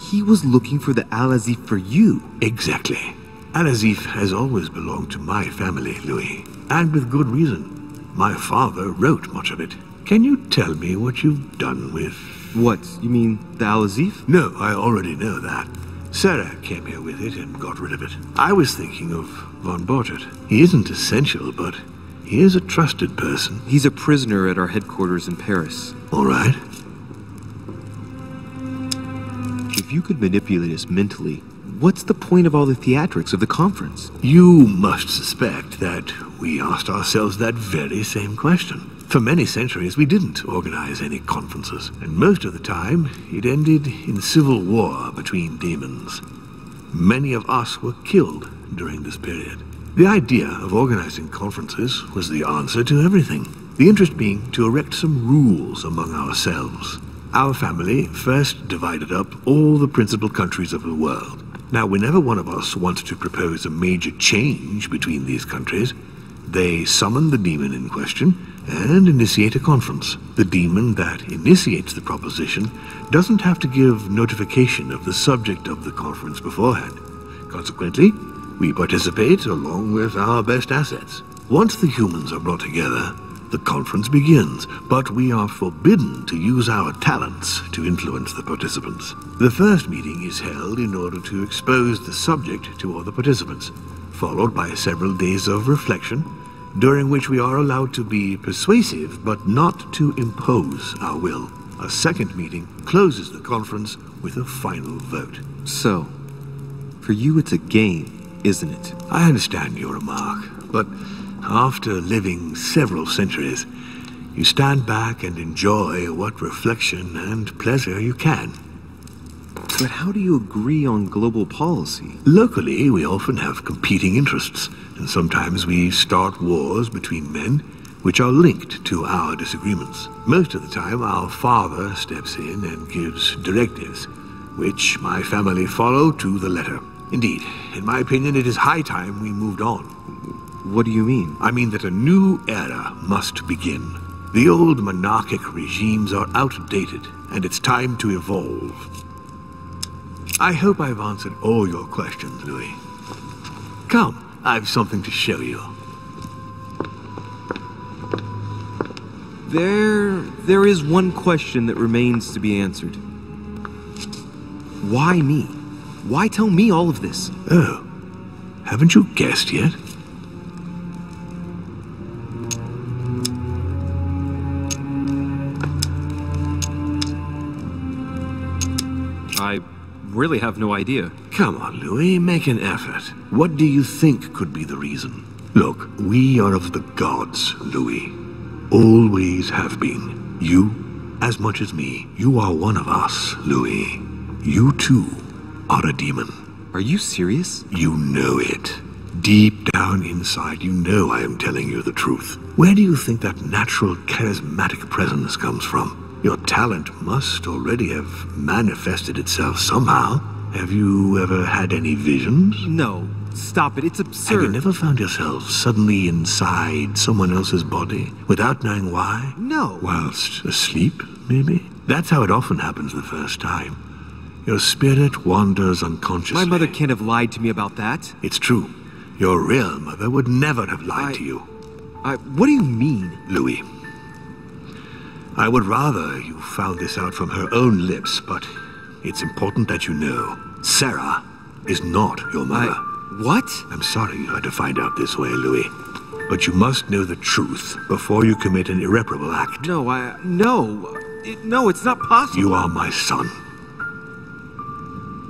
[SPEAKER 9] he was looking for the Al-Azif for you.
[SPEAKER 5] Exactly. Al-Azif has always belonged to my family, Louis. And with good reason. My father wrote much of it. Can you tell me what you've done with...
[SPEAKER 9] What, you mean the Al-Azif?
[SPEAKER 5] No, I already know that. Sarah came here with it and got rid of it. I was thinking of von Borchert. He isn't essential, but he is a trusted person.
[SPEAKER 9] He's a prisoner at our headquarters in Paris.
[SPEAKER 5] All right.
[SPEAKER 9] If you could manipulate us mentally, what's the point of all the theatrics of the conference?
[SPEAKER 5] You must suspect that we asked ourselves that very same question. For many centuries, we didn't organize any conferences, and most of the time, it ended in civil war between demons. Many of us were killed during this period. The idea of organizing conferences was the answer to everything. The interest being to erect some rules among ourselves. Our family first divided up all the principal countries of the world. Now, whenever one of us wants to propose a major change between these countries, they summon the demon in question and initiate a conference. The demon that initiates the proposition doesn't have to give notification of the subject of the conference beforehand. Consequently, we participate along with our best assets. Once the humans are brought together, the conference begins, but we are forbidden to use our talents to influence the participants. The first meeting is held in order to expose the subject to all the participants, followed by several days of reflection, during which we are allowed to be persuasive but not to impose our will. A second meeting closes the conference with a final vote.
[SPEAKER 9] So, for you it's a game, isn't it?
[SPEAKER 5] I understand your remark, but after living several centuries, you stand back and enjoy what reflection and pleasure you can.
[SPEAKER 9] But how do you agree on global policy?
[SPEAKER 5] Locally, we often have competing interests, and sometimes we start wars between men which are linked to our disagreements. Most of the time, our father steps in and gives directives, which my family follow to the letter. Indeed, in my opinion, it is high time we moved on.
[SPEAKER 9] What do you mean?
[SPEAKER 5] I mean that a new era must begin. The old monarchic regimes are outdated, and it's time to evolve. I hope I've answered all your questions, Louis. Come, I've something to show you.
[SPEAKER 9] There is one question that remains to be answered. Why me? Why tell me all of this?
[SPEAKER 5] Oh, haven't you guessed yet?
[SPEAKER 9] I really have no idea.
[SPEAKER 5] Come on, Louis, make an effort. What do you think could be the reason? Look, we are of the gods, Louis. Always have been. You, as much as me, you are one of us, Louis. You too are a demon.
[SPEAKER 9] Are you serious?
[SPEAKER 5] You know it. Deep down inside, you know I am telling you the truth. Where do you think that natural, charismatic presence comes from? Your talent must already have manifested itself somehow. Have you ever had any visions?
[SPEAKER 9] No. Stop it. It's absurd.
[SPEAKER 5] Have you never found yourself suddenly inside someone else's body without knowing why?
[SPEAKER 9] No.
[SPEAKER 5] Whilst asleep, maybe? That's how it often happens the first time. Your spirit wanders unconsciously.
[SPEAKER 9] My mother can't have lied to me about that.
[SPEAKER 5] It's true. Your real mother would never have lied to you.
[SPEAKER 9] What do you mean?
[SPEAKER 5] Louis, I would rather you found this out from her own lips, but it's important that you know. Sarah is not your mother.
[SPEAKER 9] What?
[SPEAKER 5] I'm sorry you had to find out this way, Louis. But you must know the truth before you commit an irreparable act.
[SPEAKER 9] No, no, it's not possible.
[SPEAKER 5] You are my son.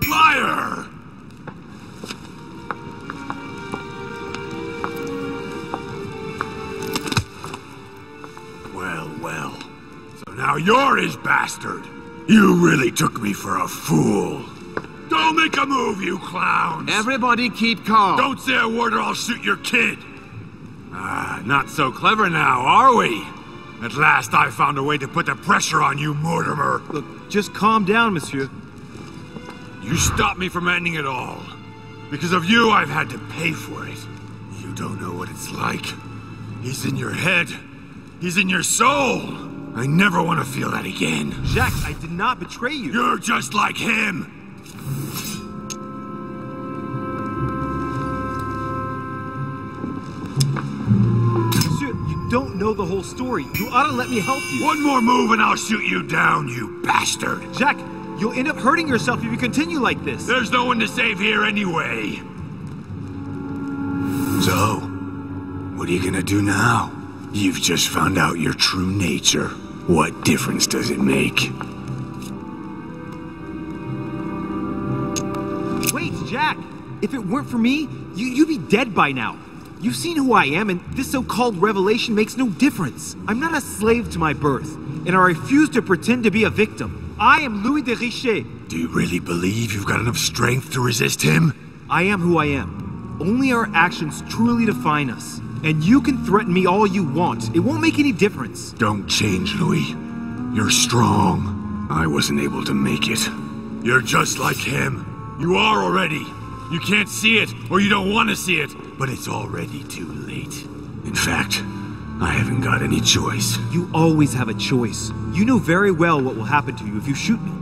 [SPEAKER 2] Liar! Well. So now you're his bastard. You really took me for a fool. Don't make a move, you clowns!
[SPEAKER 1] Everybody keep calm.
[SPEAKER 2] Don't say a word or I'll shoot your kid! Ah, not so clever now, are we? At last I found a way to put the pressure on you, Mortimer.
[SPEAKER 8] Look, just calm down, monsieur.
[SPEAKER 2] You stopped me from ending it all. Because of you, I've had to pay for it. You don't know what it's like. He's in your head. He's in your soul. I never want to feel that again.
[SPEAKER 8] Jacques, I did not betray you.
[SPEAKER 2] You're just like him.
[SPEAKER 8] Monsieur, you don't know the whole story. You ought to let me help you.
[SPEAKER 2] One more move and I'll shoot you down, you bastard.
[SPEAKER 8] Jacques, you'll end up hurting yourself if you continue like this.
[SPEAKER 2] There's no one to save here anyway. So, what are you gonna do now? You've just found out your true nature. What difference does it make?
[SPEAKER 8] Wait, Jack! If it weren't for me, you'd be dead by now. You've seen who I am, and this so-called revelation makes no difference. I'm not a slave to my birth, and I refuse to pretend to be a victim. I am Louis de Richet.
[SPEAKER 2] Do you really believe you've got enough strength to resist him?
[SPEAKER 8] I am who I am. Only our actions truly define us. And you can threaten me all you want. It won't make any difference.
[SPEAKER 2] Don't change, Louis. You're strong. I wasn't able to make it. You're just like him. You are already. You can't see it, or you don't want to see it, but it's already too late. In fact, I haven't got any choice.
[SPEAKER 8] You always have a choice. You know very well what will happen to you if you shoot me.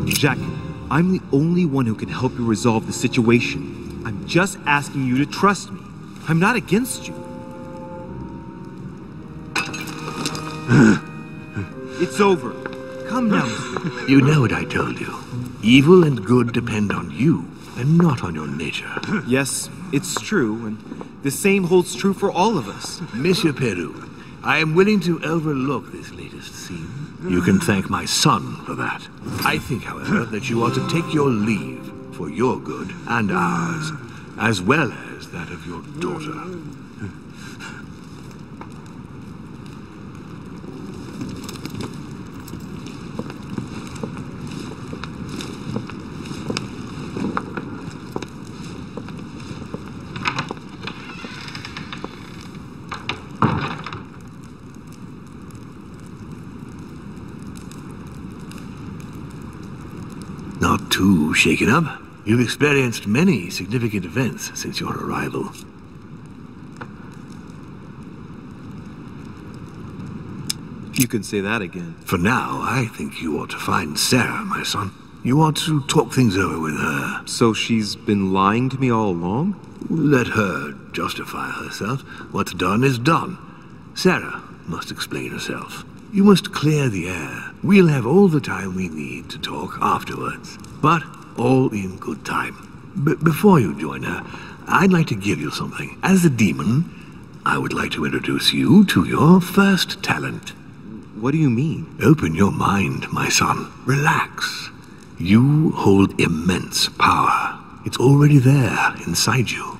[SPEAKER 8] Jack, I'm the only one who can help you resolve the situation. I'm just asking you to trust me. I'm not against you. It's over. Come now, monsieur.
[SPEAKER 5] You know what I told you. Evil and good depend on you, and not on your nature.
[SPEAKER 8] Yes, it's true, and the same holds true for all of us.
[SPEAKER 5] Monsieur Peru, I am willing to overlook this latest scene. You can thank my son for that. I think, however, that you ought to take your leave for your good and ours, as well as that of your daughter. Not too shaken up. You've experienced many significant events since your arrival.
[SPEAKER 9] You can say that again.
[SPEAKER 5] For now, I think you ought to find Sarah, my son. You ought to talk things over with her.
[SPEAKER 9] So she's been lying to me all along?
[SPEAKER 5] Let her justify herself. What's done is done. Sarah must explain herself. You must clear the air. We'll have all the time we need to talk afterwards. But all in good time. Before you join her, I'd like to give you something. As a demon, I would like to introduce you to your first talent.
[SPEAKER 9] What do you mean?
[SPEAKER 5] Open your mind, my son. Relax. You hold immense power. It's already there inside you.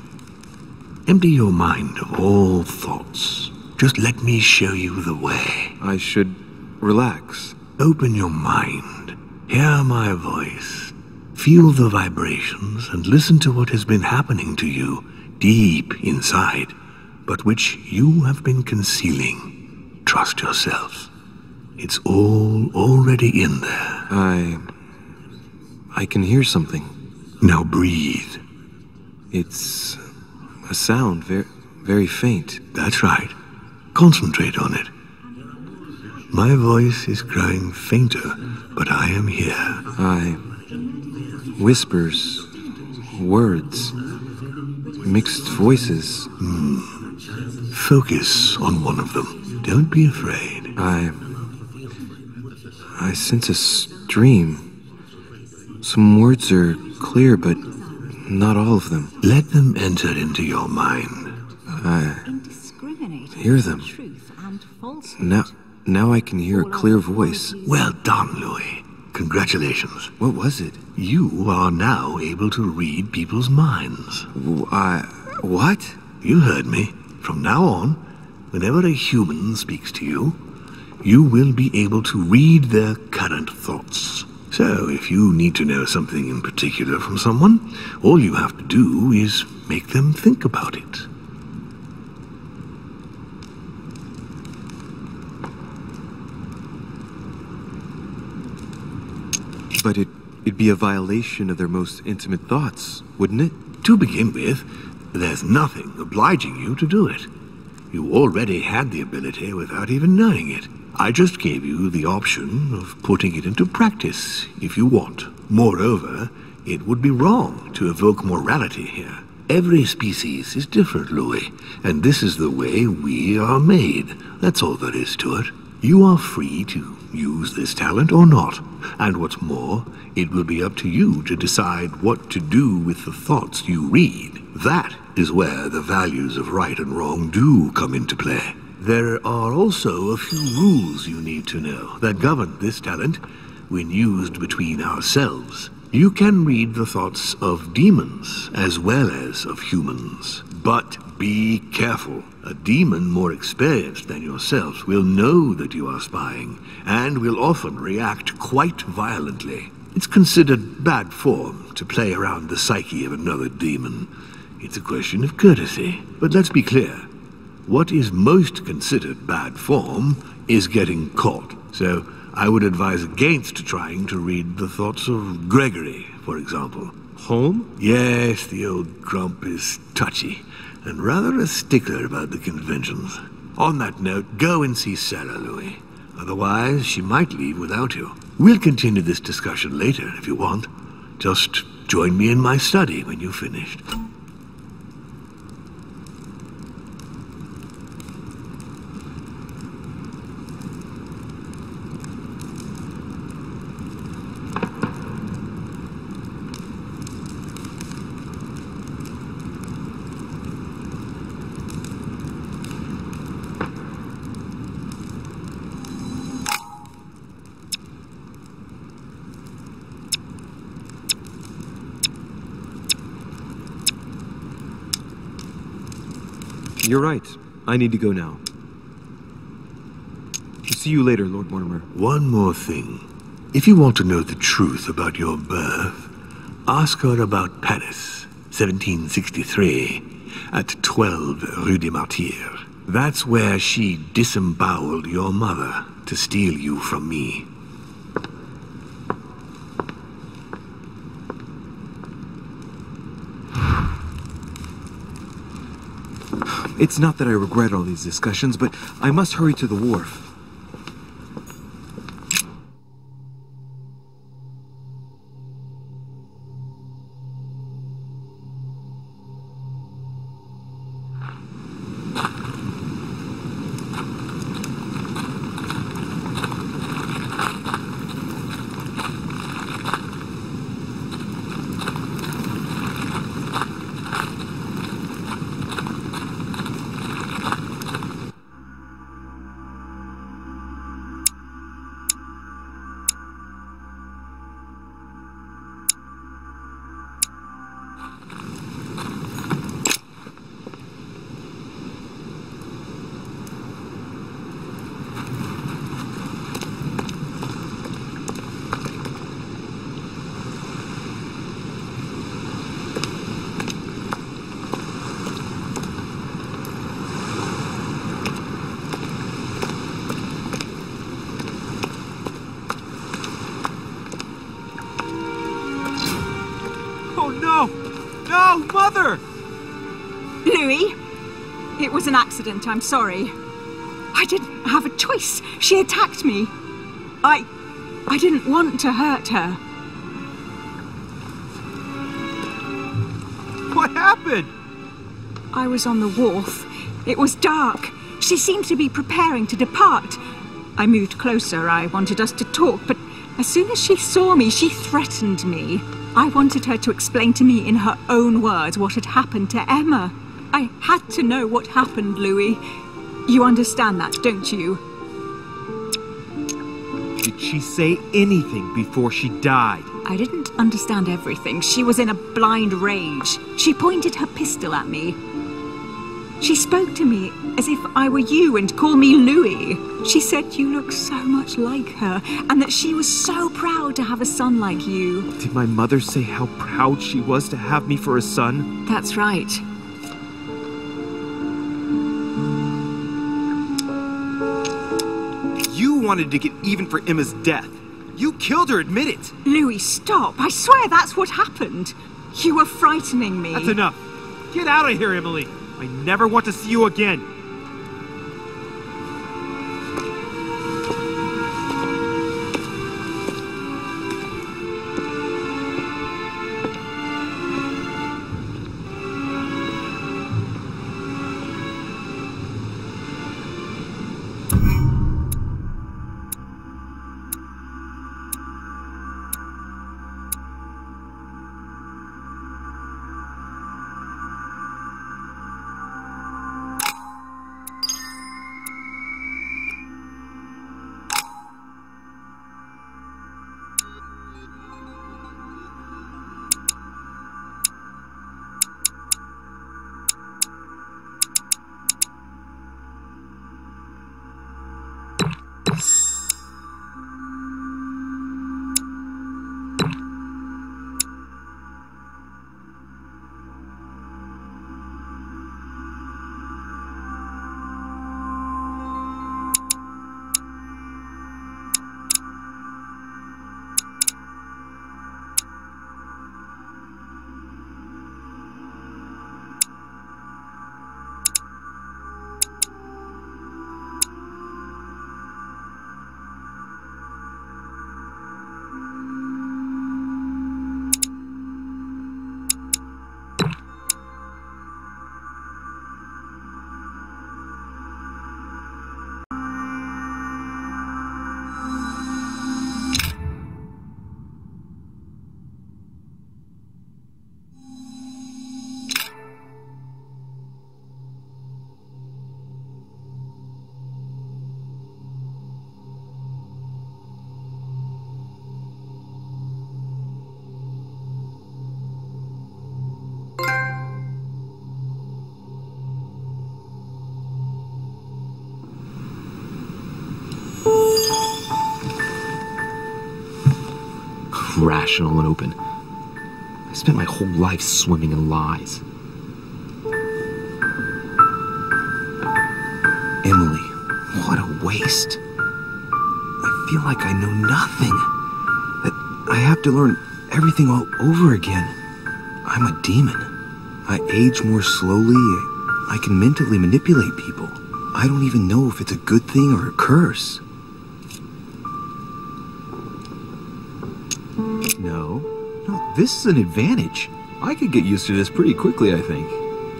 [SPEAKER 5] Empty your mind of all thoughts. Just let me show you the way.
[SPEAKER 9] I should relax.
[SPEAKER 5] Open your mind. Hear my voice. Feel the vibrations and listen to what has been happening to you deep inside, but which you have been concealing. Trust yourself. It's all already in there.
[SPEAKER 9] I can hear something.
[SPEAKER 5] Now breathe.
[SPEAKER 9] It's a sound, very faint.
[SPEAKER 5] That's right. Concentrate on it. My voice is growing fainter, but I am here.
[SPEAKER 9] Whispers, words, mixed voices.
[SPEAKER 5] Focus on one of them. Don't be afraid.
[SPEAKER 9] I sense a stream. Some words are clear, but not all of them.
[SPEAKER 5] Let them enter into your mind.
[SPEAKER 9] I hear them. Now I can hear a clear voice.
[SPEAKER 5] Well done, Louis. Congratulations.
[SPEAKER 9] What was it?
[SPEAKER 5] You are now able to read people's minds.
[SPEAKER 9] What?
[SPEAKER 5] You heard me. From now on, whenever a human speaks to you, you will be able to read their current thoughts. So, if you need to know something in particular from someone, all you have to do is make them think about it.
[SPEAKER 9] But it'd be a violation of their most intimate thoughts, wouldn't it?
[SPEAKER 5] To begin with, there's nothing obliging you to do it. You already had the ability without even knowing it. I just gave you the option of putting it into practice if you want. Moreover, it would be wrong to evoke morality here. Every species is different, Louis, and this is the way we are made. That's all there is to it. You are free to use this talent or not. And what's more, it will be up to you to decide what to do with the thoughts you read. That is where the values of right and wrong do come into play. There are also a few rules you need to know that govern this talent when used between ourselves. You can read the thoughts of demons as well as of humans. But be careful. A demon more experienced than yourself will know that you are spying and will often react quite violently. It's considered bad form to play around the psyche of another demon. It's a question of courtesy. But let's be clear. What is most considered bad form is getting caught. So I would advise against trying to read the thoughts of Gregory, for example.
[SPEAKER 9] Home?
[SPEAKER 5] Yes, the old grump is touchy and rather a stickler about the conventions. On that note, go and see Sarah, Louis. Otherwise, she might leave without you. We'll continue this discussion later if you want. Just join me in my study when you've finished.
[SPEAKER 9] You're right. I need to go now. See you later, Lord Mortimer.
[SPEAKER 5] One more thing. If you want to know the truth about your birth, ask her about Paris, 1763, at 12 Rue des Martyrs. That's where she disemboweled your mother to steal you from me.
[SPEAKER 9] It's not that I regret all these discussions, but I must hurry to the wharf.
[SPEAKER 4] No, Mother!
[SPEAKER 3] Louis, it was an accident, I'm sorry. I didn't have a choice. She attacked me. I didn't want to hurt her.
[SPEAKER 4] What happened?
[SPEAKER 3] I was on the wharf. It was dark. She seemed to be preparing to depart. I moved closer. I wanted us to talk, but as soon as she saw me, she threatened me. I wanted her to explain to me in her own words what had happened to Emma. I had to know what happened, Louis. You understand that, don't you?
[SPEAKER 9] Did she say anything before she died?
[SPEAKER 3] I didn't understand everything. She was in a blind rage. She pointed her pistol at me. She spoke to me as if I were you and called me Louis. She said you look so much like her and that she was so proud to have a son like you.
[SPEAKER 9] Did my mother say how proud she was to have me for a son?
[SPEAKER 3] That's right.
[SPEAKER 9] You wanted to get even for Emma's death. You killed her, admit it.
[SPEAKER 3] Louis, stop. I swear that's what happened. You were frightening me.
[SPEAKER 9] That's enough. Get out of here, Emily. I never want to see you again. Rational and open. I spent my whole life swimming in lies. Emily, what a waste. I feel like I know nothing. That I have to learn everything all over again. I'm a demon. I age more slowly. I can mentally manipulate people. I don't even know if it's a good thing or a curse. No, this is an advantage. I could get used to this pretty quickly, I think.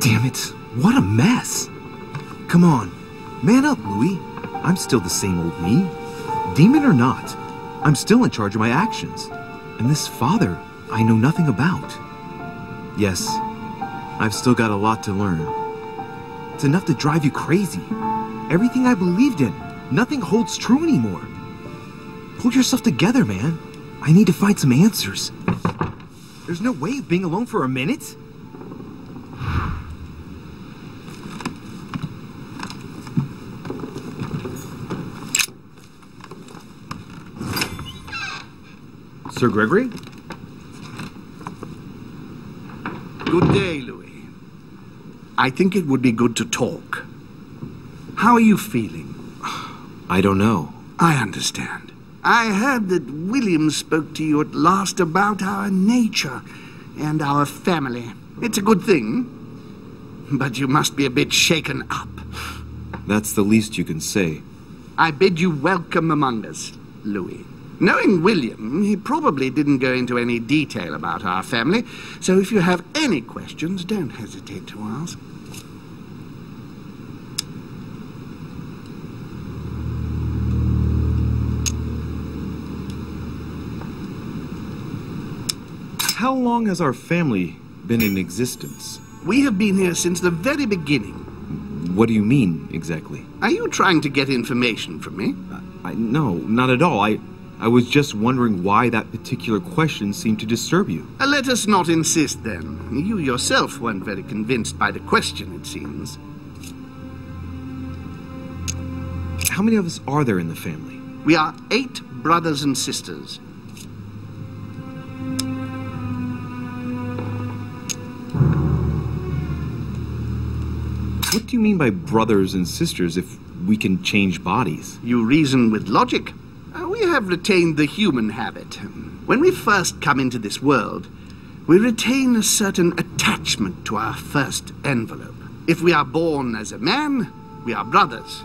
[SPEAKER 9] Damn it, what a mess. Come on, man up, Louis. I'm still the same old me. Demon or not, I'm still in charge of my actions. And this father, I know nothing about. Yes, I've still got a lot to learn. It's enough to drive you crazy. Everything I believed in, nothing holds true anymore. Pull yourself together, man. I need to find some answers. There's no way of being alone for a minute. Sir Gregory?
[SPEAKER 1] Good day, Louis. I think it would be good to talk. How are you feeling?
[SPEAKER 9] I don't know.
[SPEAKER 1] I understand. I heard that William spoke to you at last about our nature and our family. It's a good thing, but you must be a bit shaken up.
[SPEAKER 9] That's the least you can say.
[SPEAKER 1] I bid you welcome among us, Louis. Knowing William, he probably didn't go into any detail about our family, so if you have any questions, don't hesitate to ask.
[SPEAKER 9] How long has our family been in existence?
[SPEAKER 1] We have been here since the very beginning.
[SPEAKER 9] What do you mean, exactly?
[SPEAKER 1] Are you trying to get information from me?
[SPEAKER 9] No, not at all.
[SPEAKER 8] I was just wondering why that particular question seemed to disturb you.
[SPEAKER 1] Let us not insist, then. You yourself weren't very convinced by the question, it seems.
[SPEAKER 8] How many of us are there in the family?
[SPEAKER 1] We are 8 brothers and sisters.
[SPEAKER 8] What do you mean by brothers and sisters if we can change bodies?
[SPEAKER 1] You reason with logic. We have retained the human habit. When we first come into this world, we retain a certain attachment to our first envelope. If we are born as a man, we are brothers.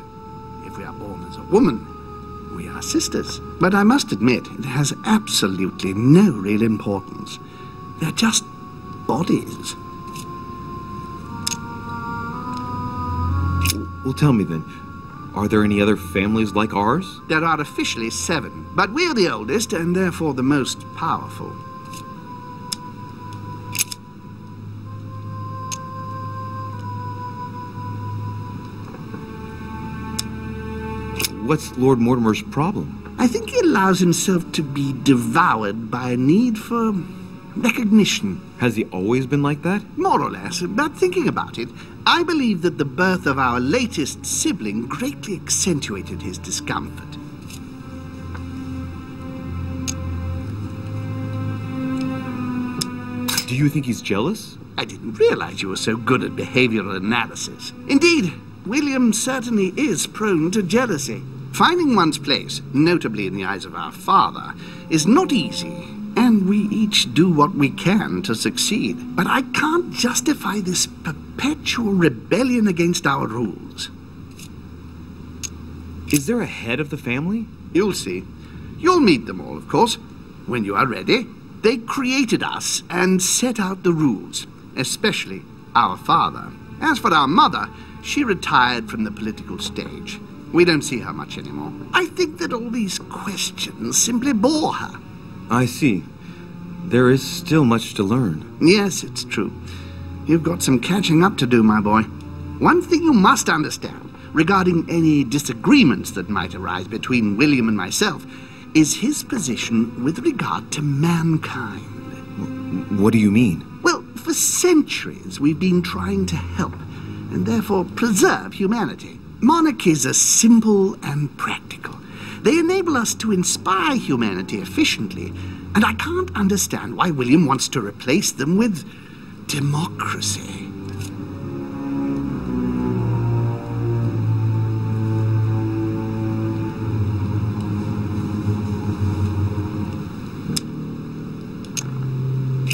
[SPEAKER 1] If we are born as a woman, we are sisters. But I must admit, it has absolutely no real importance. They're just bodies.
[SPEAKER 8] Well, tell me then, are there any other families like ours?
[SPEAKER 1] There are officially 7, but we're the oldest and therefore the most powerful.
[SPEAKER 8] What's Lord Mortimer's problem?
[SPEAKER 1] I think he allows himself to be devoured by a need for recognition.
[SPEAKER 8] Has he always been like that?
[SPEAKER 1] More or less, but thinking about it, I believe that the birth of our latest sibling greatly accentuated his discomfort.
[SPEAKER 8] Do you think he's jealous?
[SPEAKER 1] I didn't realize you were so good at behavioral analysis. Indeed, William certainly is prone to jealousy. Finding one's place, notably in the eyes of our father, is not easy, and we each do what we can to succeed. But I can't justify this perpetual rebellion against our rules.
[SPEAKER 8] Is there a head of the family?
[SPEAKER 1] You'll see. You'll meet them all, of course, when you are ready. They created us and set out the rules, especially our father. As for our mother, she retired from the political stage. We don't see her much anymore. I think that all these questions simply bore her.
[SPEAKER 8] I see. There is still much to learn.
[SPEAKER 1] Yes, it's true. You've got some catching up to do, my boy. One thing you must understand, regarding any disagreements that might arise between William and myself, is his position with regard to mankind.
[SPEAKER 8] What do you mean?
[SPEAKER 1] Well, for centuries we've been trying to help, and therefore preserve humanity. Monarchies are simple and practical. They enable us to inspire humanity efficiently, and I can't understand why William wants to replace them with democracy.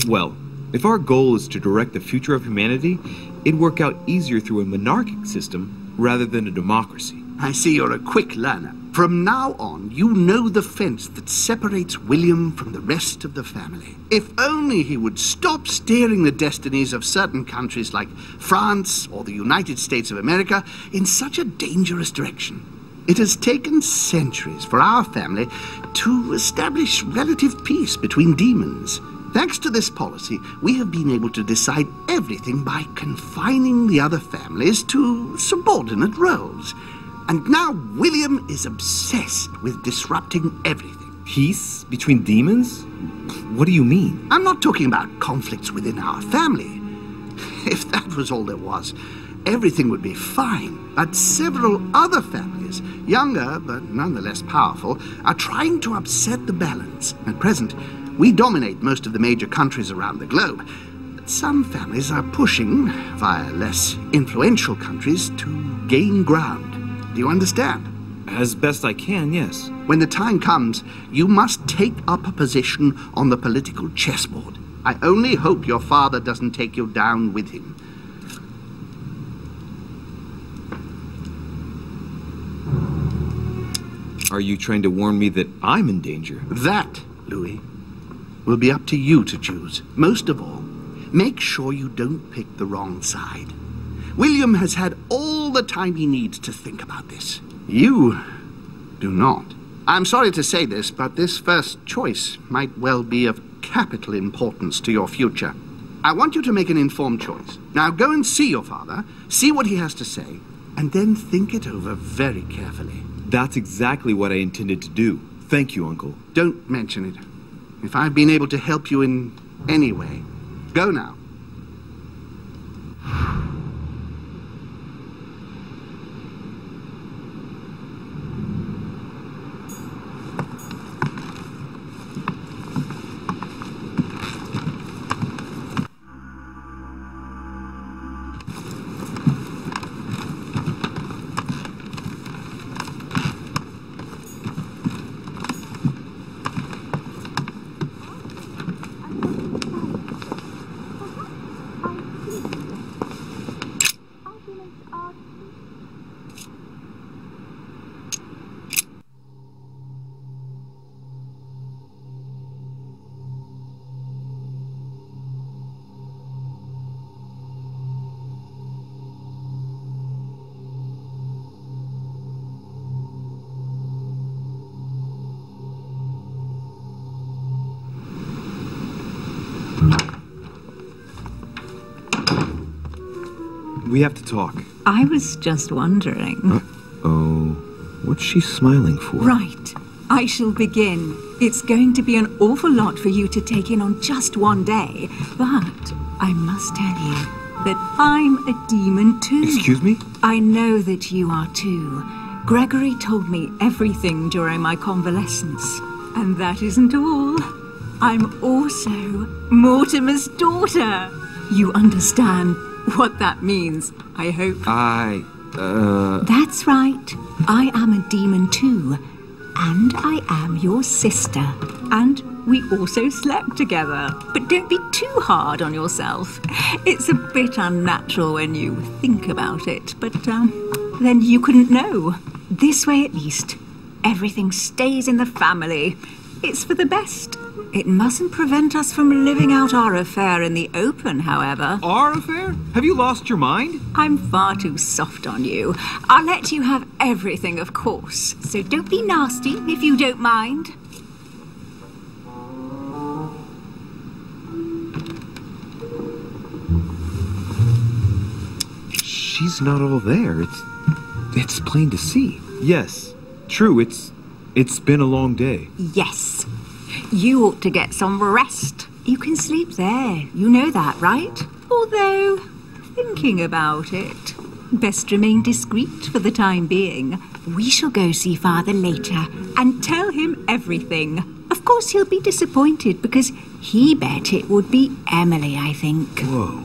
[SPEAKER 8] Well, if our goal is to direct the future of humanity, it'd work out easier through a monarchic system rather than a democracy.
[SPEAKER 1] I see you're a quick learner. From now on, you know the fence that separates William from the rest of the family. If only he would stop steering the destinies of certain countries like France or the United States of America in such a dangerous direction. It has taken centuries for our family to establish relative peace between demons. Thanks to this policy, we have been able to decide everything by confining the other families to subordinate roles. And now William is obsessed with disrupting everything.
[SPEAKER 8] Peace between demons? What do you mean?
[SPEAKER 1] I'm not talking about conflicts within our family. If that was all there was, everything would be fine. But several other families, younger but nonetheless powerful, are trying to upset the balance. At present, we dominate most of the major countries around the globe. But some families are pushing, via less influential countries, to gain ground. Do you understand?
[SPEAKER 8] As best I can, yes.
[SPEAKER 1] When the time comes, you must take up a position on the political chessboard. I only hope your father doesn't take you down with him.
[SPEAKER 8] Are you trying to warn me that I'm in danger?
[SPEAKER 1] That, Louis, will be up to you to choose. Most of all, make sure you don't pick the wrong side. William has had all the time he needs to think about this. You do not. I'm sorry to say this, but this first choice might well be of capital importance to your future. I want you to make an informed choice. Now go and see your father, see what he has to say, and then think it over very carefully.
[SPEAKER 8] That's exactly what I intended to do.
[SPEAKER 9] Thank you, Uncle.
[SPEAKER 1] Don't mention it. If I've been able to help you in any way, go now.
[SPEAKER 9] We have to talk.
[SPEAKER 3] I was just wondering.
[SPEAKER 9] Oh, what's she smiling for?
[SPEAKER 3] Right. I shall begin. It's going to be an awful lot for you to take in on just one day, but I must tell you that I'm a demon too.
[SPEAKER 9] Excuse me?
[SPEAKER 3] I know that you are too. Gregory told me everything during my convalescence. And that isn't all. I'm also Mortimer's daughter. You understand what that means, I hope. That's right. I am a demon too. And I am your sister. And we also slept together. But don't be too hard on yourself. It's a bit unnatural when you think about it. But then you couldn't know. This way at least, everything stays in the family. It's for the best. It mustn't prevent us from living out our affair in the open, however.
[SPEAKER 9] Our affair? Have you lost your mind?
[SPEAKER 3] I'm far too soft on you. I'll let you have everything, of course. So don't be nasty, if you don't mind.
[SPEAKER 9] She's not all there. It's plain to see. Yes, true, it's been a long day.
[SPEAKER 3] Yes. You ought to get some rest. You can sleep there. You know that, right? Although, thinking about it, best remain discreet for the time being. We shall go see Father later and tell him everything. Of course, he'll be disappointed because he bet it would be Emily, I think.
[SPEAKER 9] Whoa.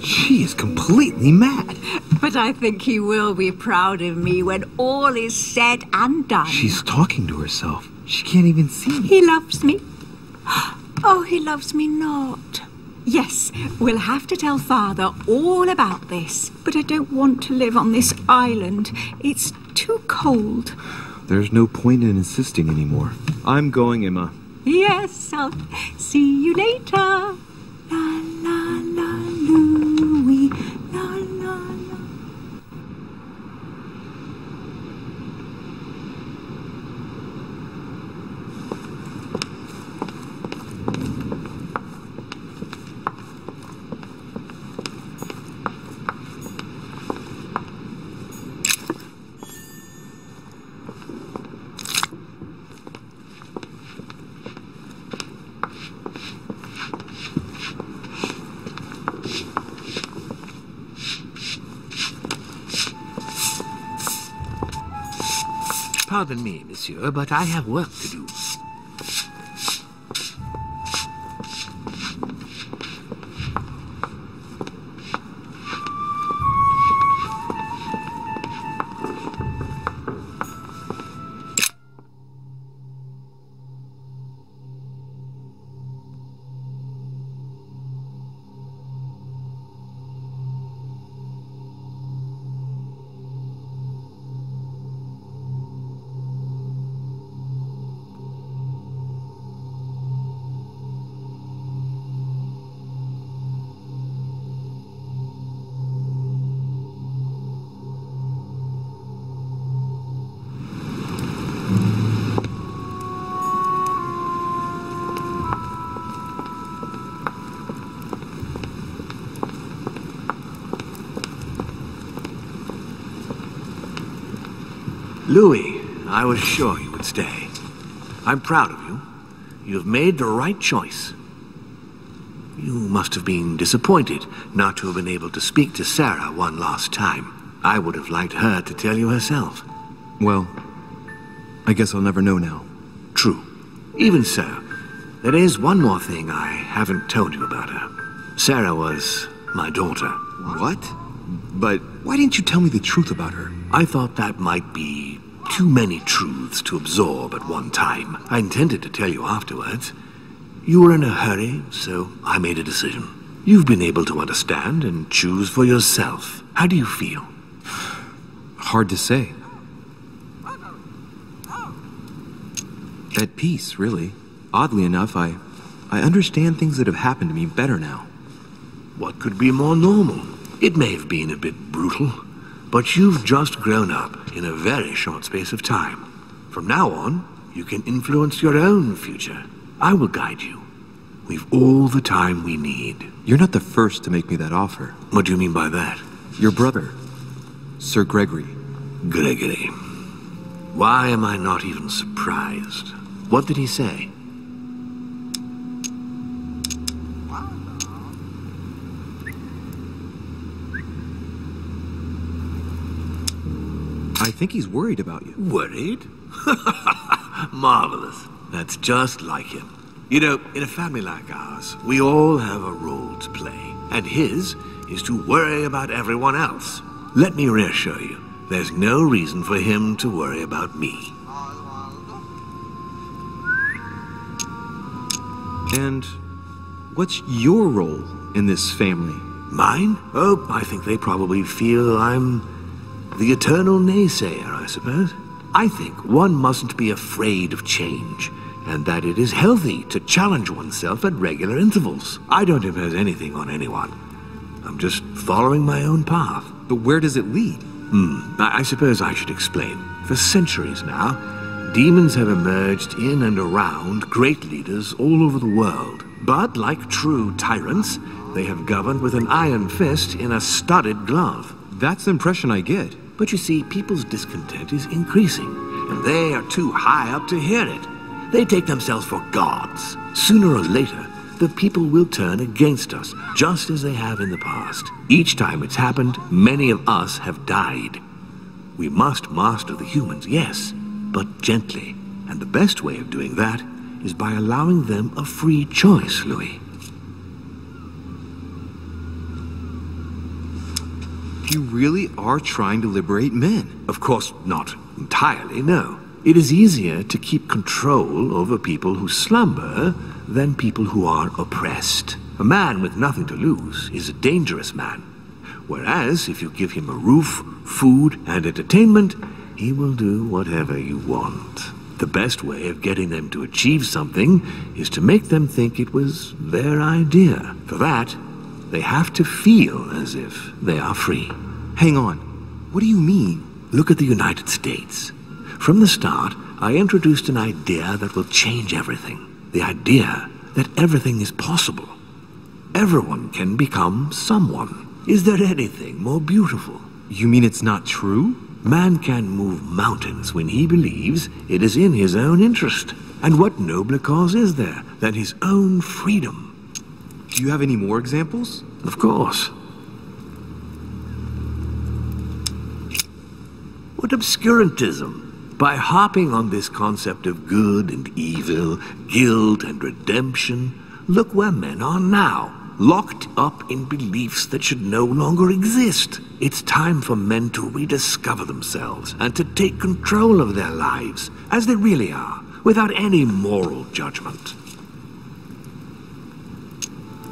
[SPEAKER 9] She is completely mad.
[SPEAKER 3] But I think he will be proud of me when all is said and done.
[SPEAKER 9] She's talking to herself. She can't even see me.
[SPEAKER 3] He loves me. Oh, he loves me not. Yes, we'll have to tell Father all about this. But I don't want to live on this island. It's too cold.
[SPEAKER 9] There's no point in insisting anymore. I'm going, Emma.
[SPEAKER 3] Yes, I'll see you later. La, la, la, Louie. La, la, la.
[SPEAKER 5] Pardon me, monsieur, but I have work to do. Louis, I was sure you would stay. I'm proud of you. You have made the right choice. You must have been disappointed not to have been able to speak to Sarah one last time. I would have liked her to tell you herself.
[SPEAKER 9] Well, I guess I'll never know now.
[SPEAKER 5] True. Even so, there is one more thing I haven't told you about her. Sarah was my daughter.
[SPEAKER 9] What? But why didn't you tell me the truth about her?
[SPEAKER 5] I thought that might be too many truths to absorb at one time. I intended to tell you afterwards. You were in a hurry, so I made a decision. You've been able to understand and choose for yourself. How do you feel?
[SPEAKER 9] Hard to say. At peace, really. Oddly enough, I understand things that have happened to me better now.
[SPEAKER 5] What could be more normal? It may have been a bit brutal, but you've just grown up in a very short space of time. From now on, you can influence your own future. I will guide you. We've all the time we need.
[SPEAKER 9] You're not the first to make me that offer.
[SPEAKER 5] What do you mean by that?
[SPEAKER 9] Your brother, Sir Gregory.
[SPEAKER 5] Gregory. Why am I not even surprised? What did he say?
[SPEAKER 9] I think he's worried about you.
[SPEAKER 5] Worried? Marvelous. That's just like him. You know, in a family like ours, we all have a role to play, and his is to worry about everyone else. Let me reassure you, there's no reason for him to worry about me.
[SPEAKER 9] And what's your role in this family?
[SPEAKER 5] Mine? Oh, I think they probably feel I'm the eternal naysayer, I suppose. I think one mustn't be afraid of change, and that it is healthy to challenge oneself at regular intervals. I don't impose anything on anyone. I'm just following my own path.
[SPEAKER 9] But where does it lead?
[SPEAKER 5] I suppose I should explain. For centuries now, demons have emerged in and around great leaders all over the world. But like true tyrants, they have governed with an iron fist in a studded glove.
[SPEAKER 9] That's the impression I get.
[SPEAKER 5] But you see, people's discontent is increasing, and they are too high up to hear it. They take themselves for gods. Sooner or later, the people will turn against us, just as they have in the past. Each time it's happened, many of us have died. We must master the humans, yes, but gently. And the best way of doing that is by allowing them a free choice, Louis.
[SPEAKER 9] You really are trying to liberate men.
[SPEAKER 5] Of course, not entirely, no. It is easier to keep control over people who slumber than people who are oppressed. A man with nothing to lose is a dangerous man. Whereas, if you give him a roof, food, and entertainment, he will do whatever you want. The best way of getting them to achieve something is to make them think it was their idea. For that, they have to feel as if they are free.
[SPEAKER 9] Hang on. What do you mean?
[SPEAKER 5] Look at the United States. From the start, I introduced an idea that will change everything. The idea that everything is possible. Everyone can become someone. Is there anything more beautiful?
[SPEAKER 9] You mean it's not true?
[SPEAKER 5] Man can move mountains when he believes it is in his own interest. And what nobler cause is there than his own freedom?
[SPEAKER 9] Do you have any more examples?
[SPEAKER 5] Of course. What obscurantism! By harping on this concept of good and evil, guilt and redemption, look where men are now, locked up in beliefs that should no longer exist. It's time for men to rediscover themselves and to take control of their lives, as they really are, without any moral judgment.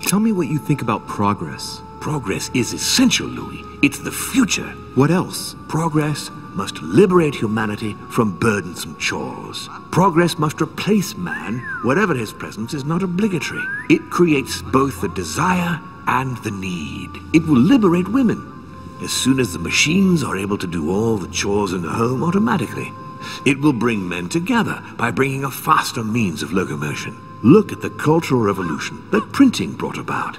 [SPEAKER 9] Tell me what you think about progress.
[SPEAKER 5] Progress is essential, Louis. It's the future.
[SPEAKER 9] What else?
[SPEAKER 5] Progress must liberate humanity from burdensome chores. Progress must replace man wherever his presence is not obligatory. It creates both the desire and the need. It will liberate women as soon as the machines are able to do all the chores in the home automatically. It will bring men together by bringing a faster means of locomotion. Look at the Cultural Revolution that printing brought about.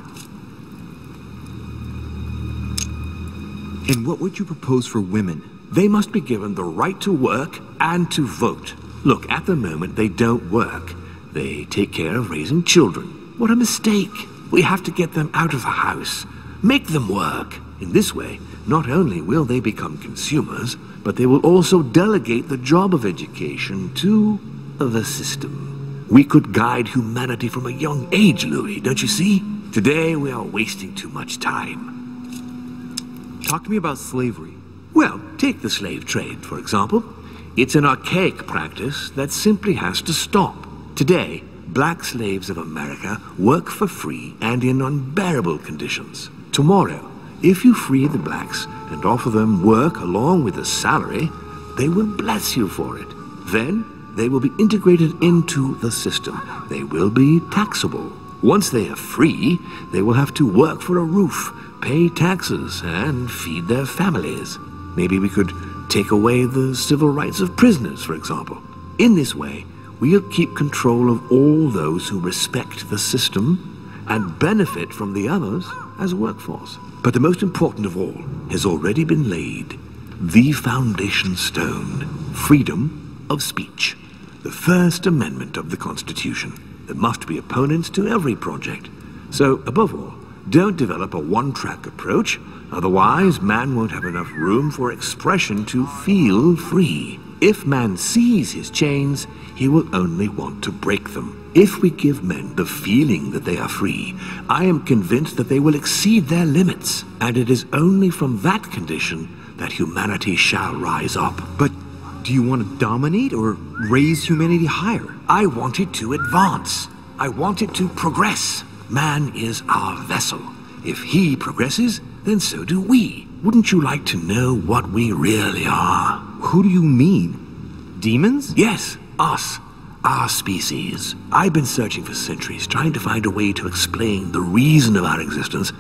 [SPEAKER 9] And what would you propose for women?
[SPEAKER 5] They must be given the right to work and to vote. Look, at the moment, they don't work. They take care of raising children. What a mistake. We have to get them out of the house. Make them work. In this way, not only will they become consumers, but they will also delegate the job of education to the system. We could guide humanity from a young age, Louis, don't you see? Today, we are wasting too much time.
[SPEAKER 8] Talk to me about slavery.
[SPEAKER 5] Well, take the slave trade, for example. It's an archaic practice that simply has to stop. Today, black slaves of America work for free and in unbearable conditions. Tomorrow, if you free the blacks and offer them work along with a salary, they will bless you for it. Then, they will be integrated into the system. They will be taxable. Once they are free, they will have to work for a roof, pay taxes, and feed their families. Maybe we could take away the civil rights of prisoners, for example. In this way, we'll keep control of all those who respect the system and benefit from the others as a workforce. But the most important of all has already been laid. The foundation stone. Freedom of speech. The First Amendment of the Constitution. There must be opponents to every project. So, above all, don't develop a one-track approach. Otherwise, man won't have enough room for expression to feel free. If man sees his chains, he will only want to break them. If we give men the feeling that they are free, I am convinced that they will exceed their limits. And it is only from that condition that humanity shall rise up.
[SPEAKER 8] But do you want to dominate or raise humanity higher?
[SPEAKER 5] I want it to advance. I want it to progress. Man is our vessel. If he progresses, then so do we. Wouldn't you like to know what we really are?
[SPEAKER 8] Who do you mean? Demons?
[SPEAKER 5] Yes, us. Our species. I've been searching for centuries, trying to find a way to explain the reason of our existence.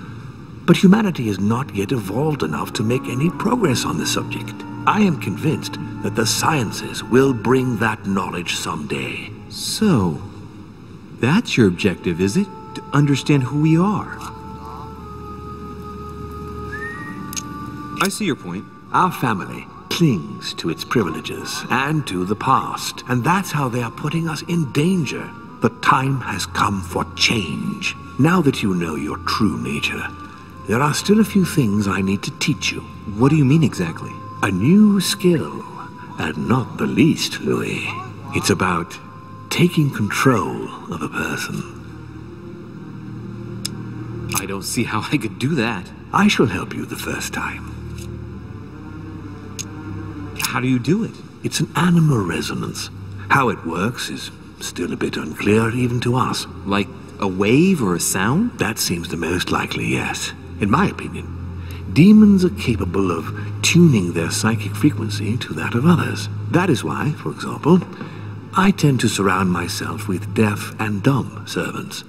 [SPEAKER 5] But humanity has not yet evolved enough to make any progress on the subject. I am convinced that the sciences will bring that knowledge someday.
[SPEAKER 8] So, that's your objective, is it? To understand who we are. I see your point.
[SPEAKER 5] Our family clings to its privileges and to the past, and that's how they are putting us in danger. The time has come for change. Now that you know your true nature, there are still a few things I need to teach you.
[SPEAKER 8] What do you mean exactly?
[SPEAKER 5] A new skill, and not the least, Louis. It's about taking control of a person.
[SPEAKER 8] I don't see how I could do that.
[SPEAKER 5] I shall help you the first time.
[SPEAKER 8] How do you do it?
[SPEAKER 5] It's an animal resonance. How it works is still a bit unclear even to us.
[SPEAKER 8] Like a wave or a sound?
[SPEAKER 5] That seems the most likely, yes. In my opinion, demons are capable of tuning their psychic frequency to that of others. That is why, for example, I tend to surround myself with deaf and dumb servants.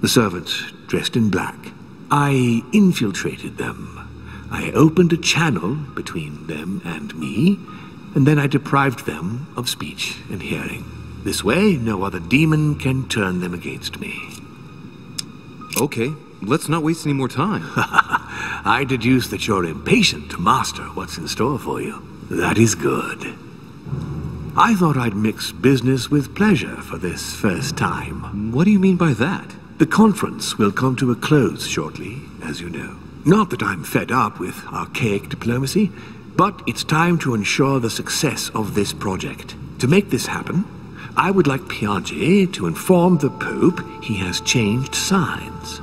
[SPEAKER 5] The servants dressed in black. I infiltrated them. I opened a channel between them and me, and then I deprived them of speech and hearing. This way, no other demon can turn them against me.
[SPEAKER 8] Okay, let's not waste any more time.
[SPEAKER 5] I deduce that you're impatient to master what's in store for you. That is good. I thought I'd mix business with pleasure for this first time.
[SPEAKER 8] What do you mean by that?
[SPEAKER 5] The conference will come to a close shortly, as you know. Not that I'm fed up with archaic diplomacy, but it's time to ensure the success of this project. To make this happen, I would like Piaget to inform the Pope he has changed sides.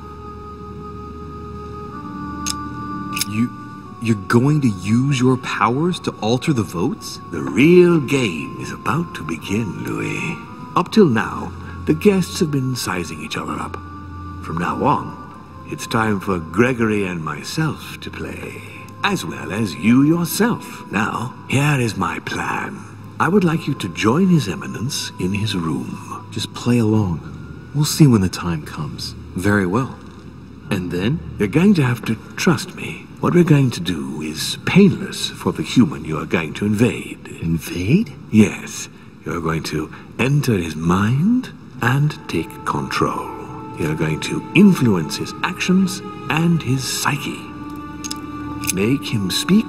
[SPEAKER 8] You're going to use your powers to alter the votes?
[SPEAKER 5] The real game is about to begin, Louis. Up till now, the guests have been sizing each other up. From now on, it's time for Gregory and myself to play, as well as you yourself. Now, here is my plan. I would like you to join His Eminence in his room.
[SPEAKER 8] Just play along. We'll see when the time comes. Very well. And then?
[SPEAKER 5] You're going to have to trust me. What we're going to do is painless for the human you are going to invade.
[SPEAKER 8] Invade?
[SPEAKER 5] Yes. You're going to enter his mind and take control. You're going to influence his actions and his psyche. Make him speak,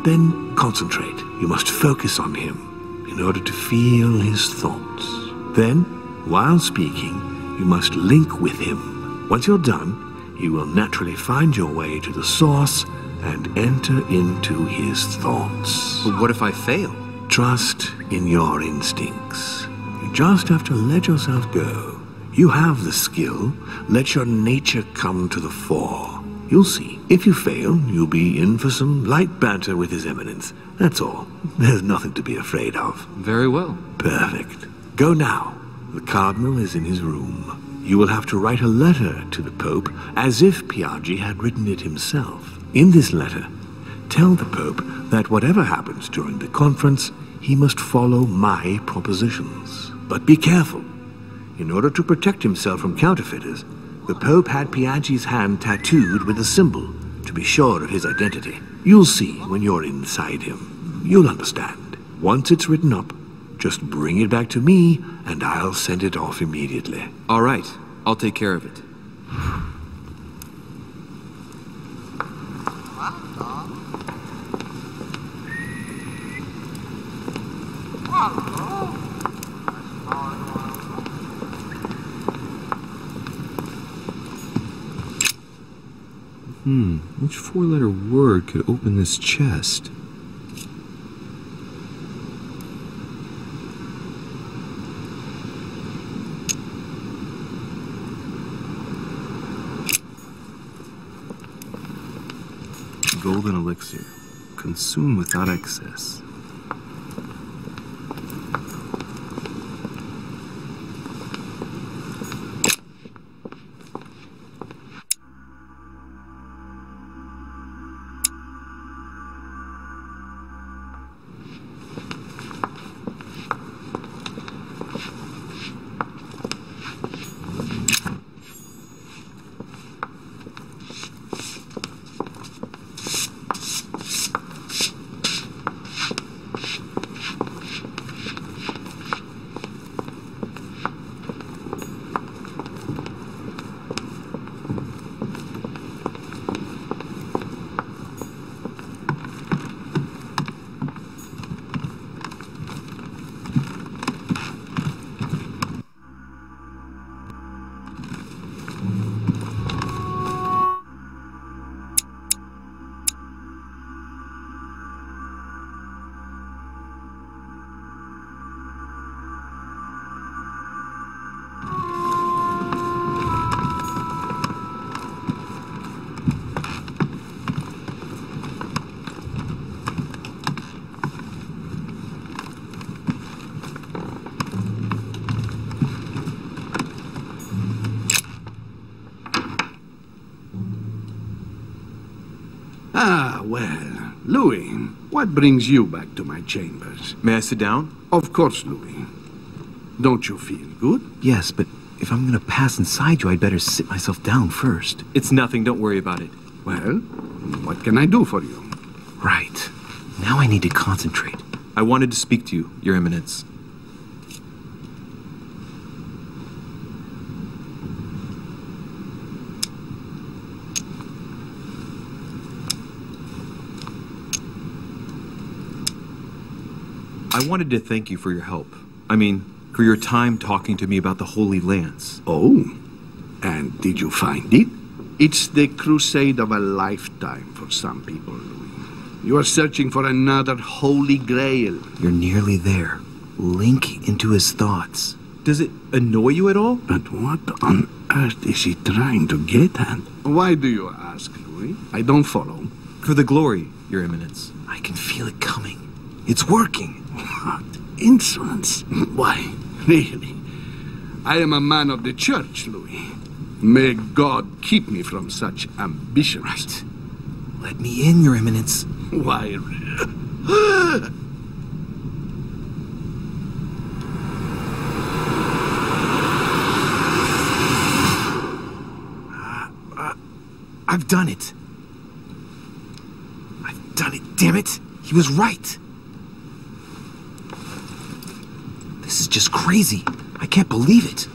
[SPEAKER 5] then concentrate. You must focus on him. in order to feel his thoughts. Then, while speaking, you must link with him. Once you're done, you will naturally find your way to the source and enter into his thoughts.
[SPEAKER 9] But what if I fail?
[SPEAKER 5] Trust in your instincts. You just have to let yourself go. You have the skill. Let your nature come to the fore. You'll see. If you fail, you'll be in for some light banter with His Eminence. That's all. There's nothing to be afraid of.
[SPEAKER 9] Very well.
[SPEAKER 5] Perfect. Go now. The Cardinal is in his room. You will have to write a letter to the Pope as if Piaggi had written it himself. In this letter, tell the Pope that whatever happens during the conference, he must follow my propositions. But be careful. In order to protect himself from counterfeiters, the Pope had Piaggi's hand tattooed with a symbol to be sure of his identity. You'll see when you're inside him. You'll understand. Once it's written up, just bring it back to me, and I'll send it off immediately.
[SPEAKER 9] All right. I'll take care of it.
[SPEAKER 10] Which four-letter word could open this chest? Golden elixir. Consume without excess.
[SPEAKER 1] Ah, well, Louis, what brings you back to my chambers?
[SPEAKER 9] May I sit down?
[SPEAKER 1] Of course, Louis. Don't you feel good?
[SPEAKER 10] Yes, but if I'm gonna pass inside you, I'd better sit myself down first.
[SPEAKER 9] It's nothing. Don't worry about it.
[SPEAKER 1] Well, what can I do for you?
[SPEAKER 10] Right. Now I need to concentrate.
[SPEAKER 9] I wanted to speak to you, Your Eminence. I wanted to thank you for your help. I mean, for your time talking to me about the Holy Lance.
[SPEAKER 1] Oh, and did you find it? It's the crusade of a lifetime for some people, Louis. You are searching for another Holy Grail.
[SPEAKER 10] You're nearly there. Link into his thoughts.
[SPEAKER 9] Does it annoy you at all?
[SPEAKER 1] But what on earth is he trying to get at? Why do you ask, Louis? I don't follow.
[SPEAKER 9] For the glory, Your Eminence.
[SPEAKER 10] I can feel it coming. It's working.
[SPEAKER 1] What insolence. Why, really? I am a man of the church, Louis. May God keep me from such ambition.
[SPEAKER 10] Right. Let me in, Your Eminence.
[SPEAKER 1] Why?
[SPEAKER 10] I've done it. I've done it, damn it. He was right. This is just crazy. I can't believe it.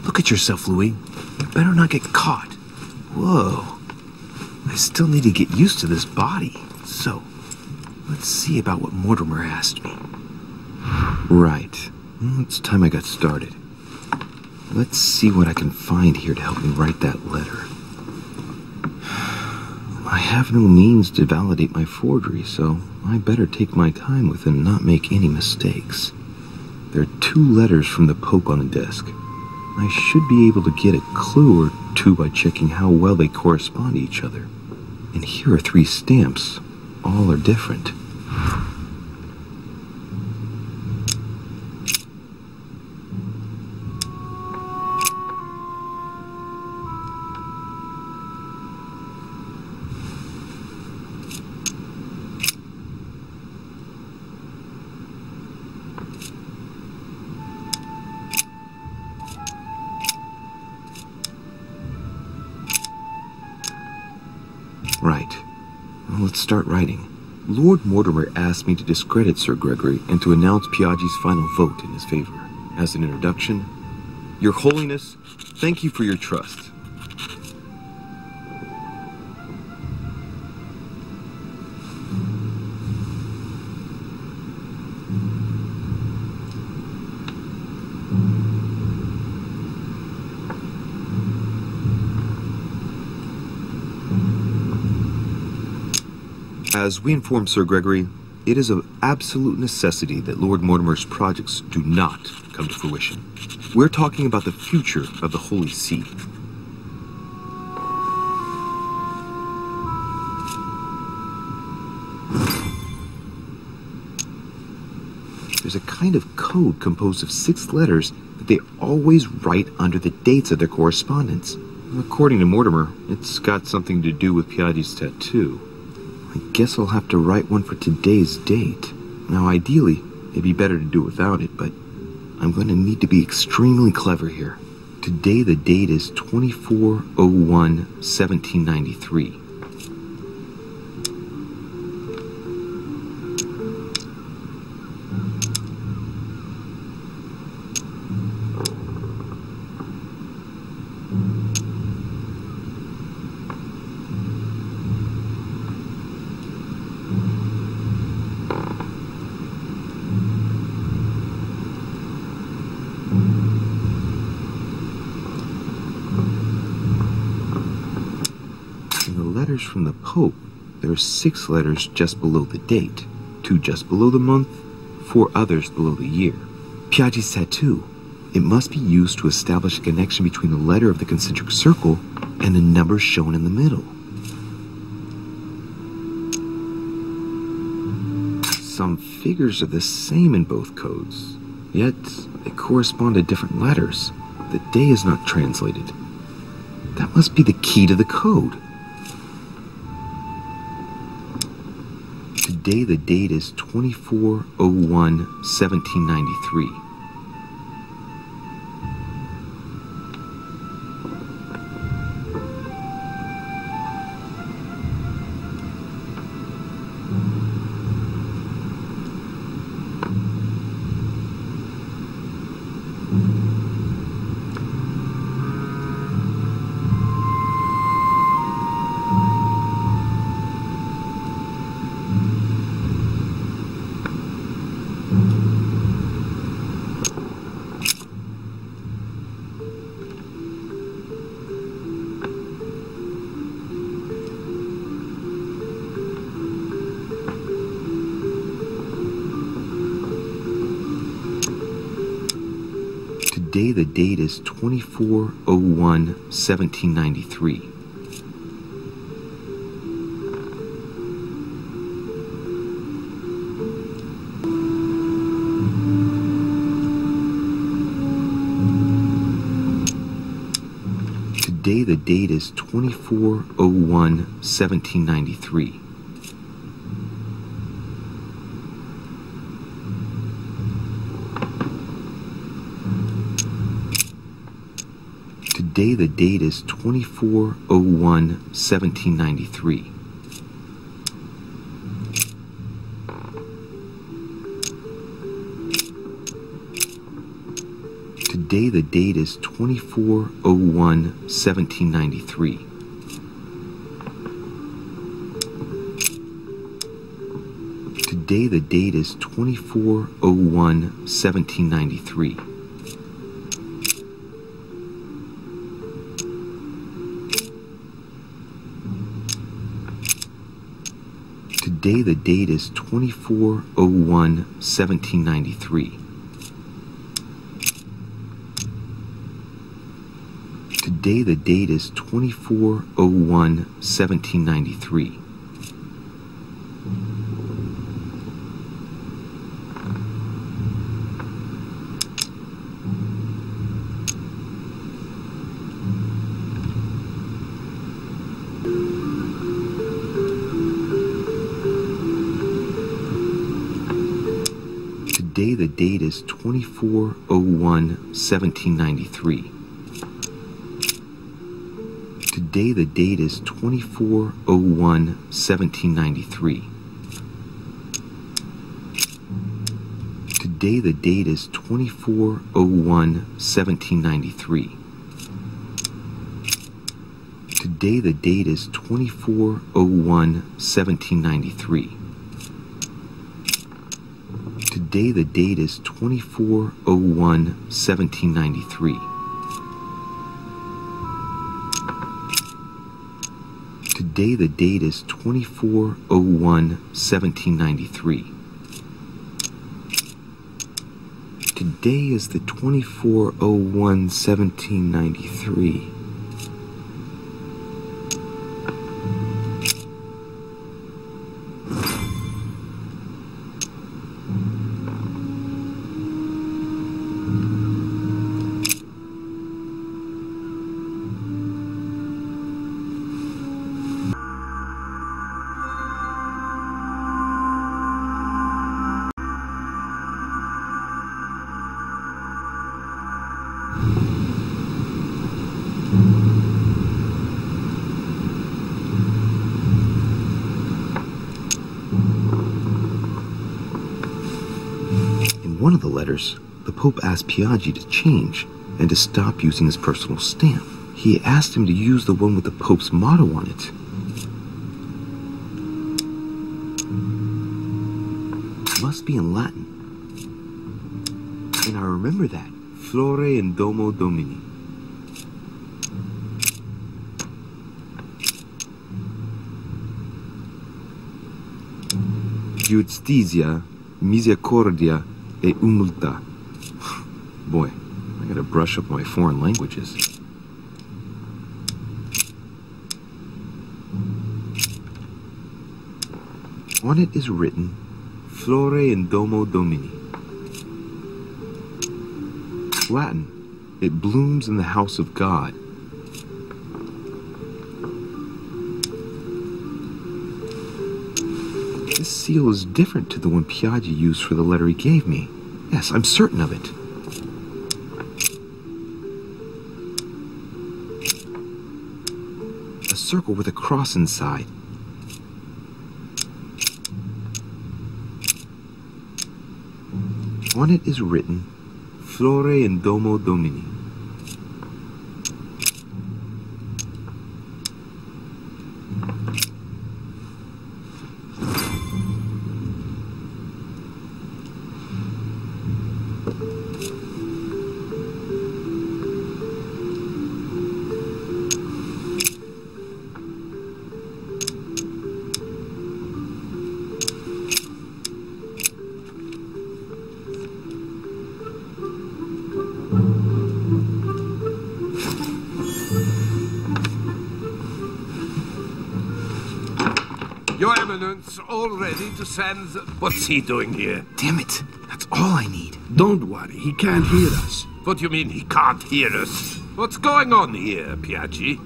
[SPEAKER 10] Look at yourself, Louis. You better not get caught. Whoa. I still need to get used to this body. So,
[SPEAKER 9] Let's see about what Mortimer asked me. Right. It's time I got started. Let's see what I can find here to help me write that letter. I have no means to validate my forgery, so I better take my time with it and not make any mistakes. There are 2 letters from the Pope on the desk. I should be able to get a clue or 2 by checking how well they correspond to each other. And here are 3 stamps. All are different. Right. Well, let's start writing. Lord Mortimer asked me to discredit Sir Gregory and to announce Piaggi's final vote in his favor. As an introduction, Your Holiness, thank you for your trust. As we inform Sir Gregory, it is of absolute necessity that Lord Mortimer's projects do not come to fruition. We're talking about the future of the Holy See. There's a kind of code composed of 6 letters that they always write under the dates of their correspondence. According to Mortimer, it's got something to do with Piaggi's tattoo. I guess I'll have to write one for today's date. Now, ideally, it'd be better to do without it, but I'm going to need to be extremely clever here. Today, the date is 24/01/1793. From the Pope, there are 6 letters just below the date, 2 just below the month, 4 others below the year. Piaggi's tattoo. It must be used to establish a connection between the letter of the concentric circle and the numbers shown in the middle. Some figures are the same in both codes, yet they correspond to different letters. The day is not translated. That must be the key to the code. Today, the date is 24/01/1793. Today, the date is 24/01/1793. Today, the date is 24/01/1793. Today, the date is 24/01/1793. Today, the date is 24/01/1793.
[SPEAKER 8] Today the date is 24/01/1793. Today the date is 24/01/1793. Today the date is 24/01/1793. Today the date is 24/01/1793. Today the date is 24/01/1793. Today the date is 24/01/1793. Today the date is 24/01/1793. Today the date is 24/01/1793. Today the date is 24/01/1793. Today is the 24/01/1793. In one of the letters, the Pope asked Piaggi to change and to stop using his personal stamp. He asked him to use the one with the Pope's motto on it. It must be in Latin. And I remember that. Flore in Domo Domini. Giustizia, misericordia, e humiltà. Boy, I gotta brush up my foreign languages. On it is written, Flore in Domo Domini. Latin, it blooms in the house of God. This seal is different to the one Piaggi used for the letter he gave me. Yes, I'm certain of it. A circle with a cross inside. On it is written, Flore in Domo Domini.
[SPEAKER 1] Your Eminence, all ready to send...
[SPEAKER 2] What's he doing here?
[SPEAKER 9] Damn it. That's all I need.
[SPEAKER 1] Don't worry, he can't hear us.
[SPEAKER 2] What do you mean he can't hear us? What's going on here, Piaggi?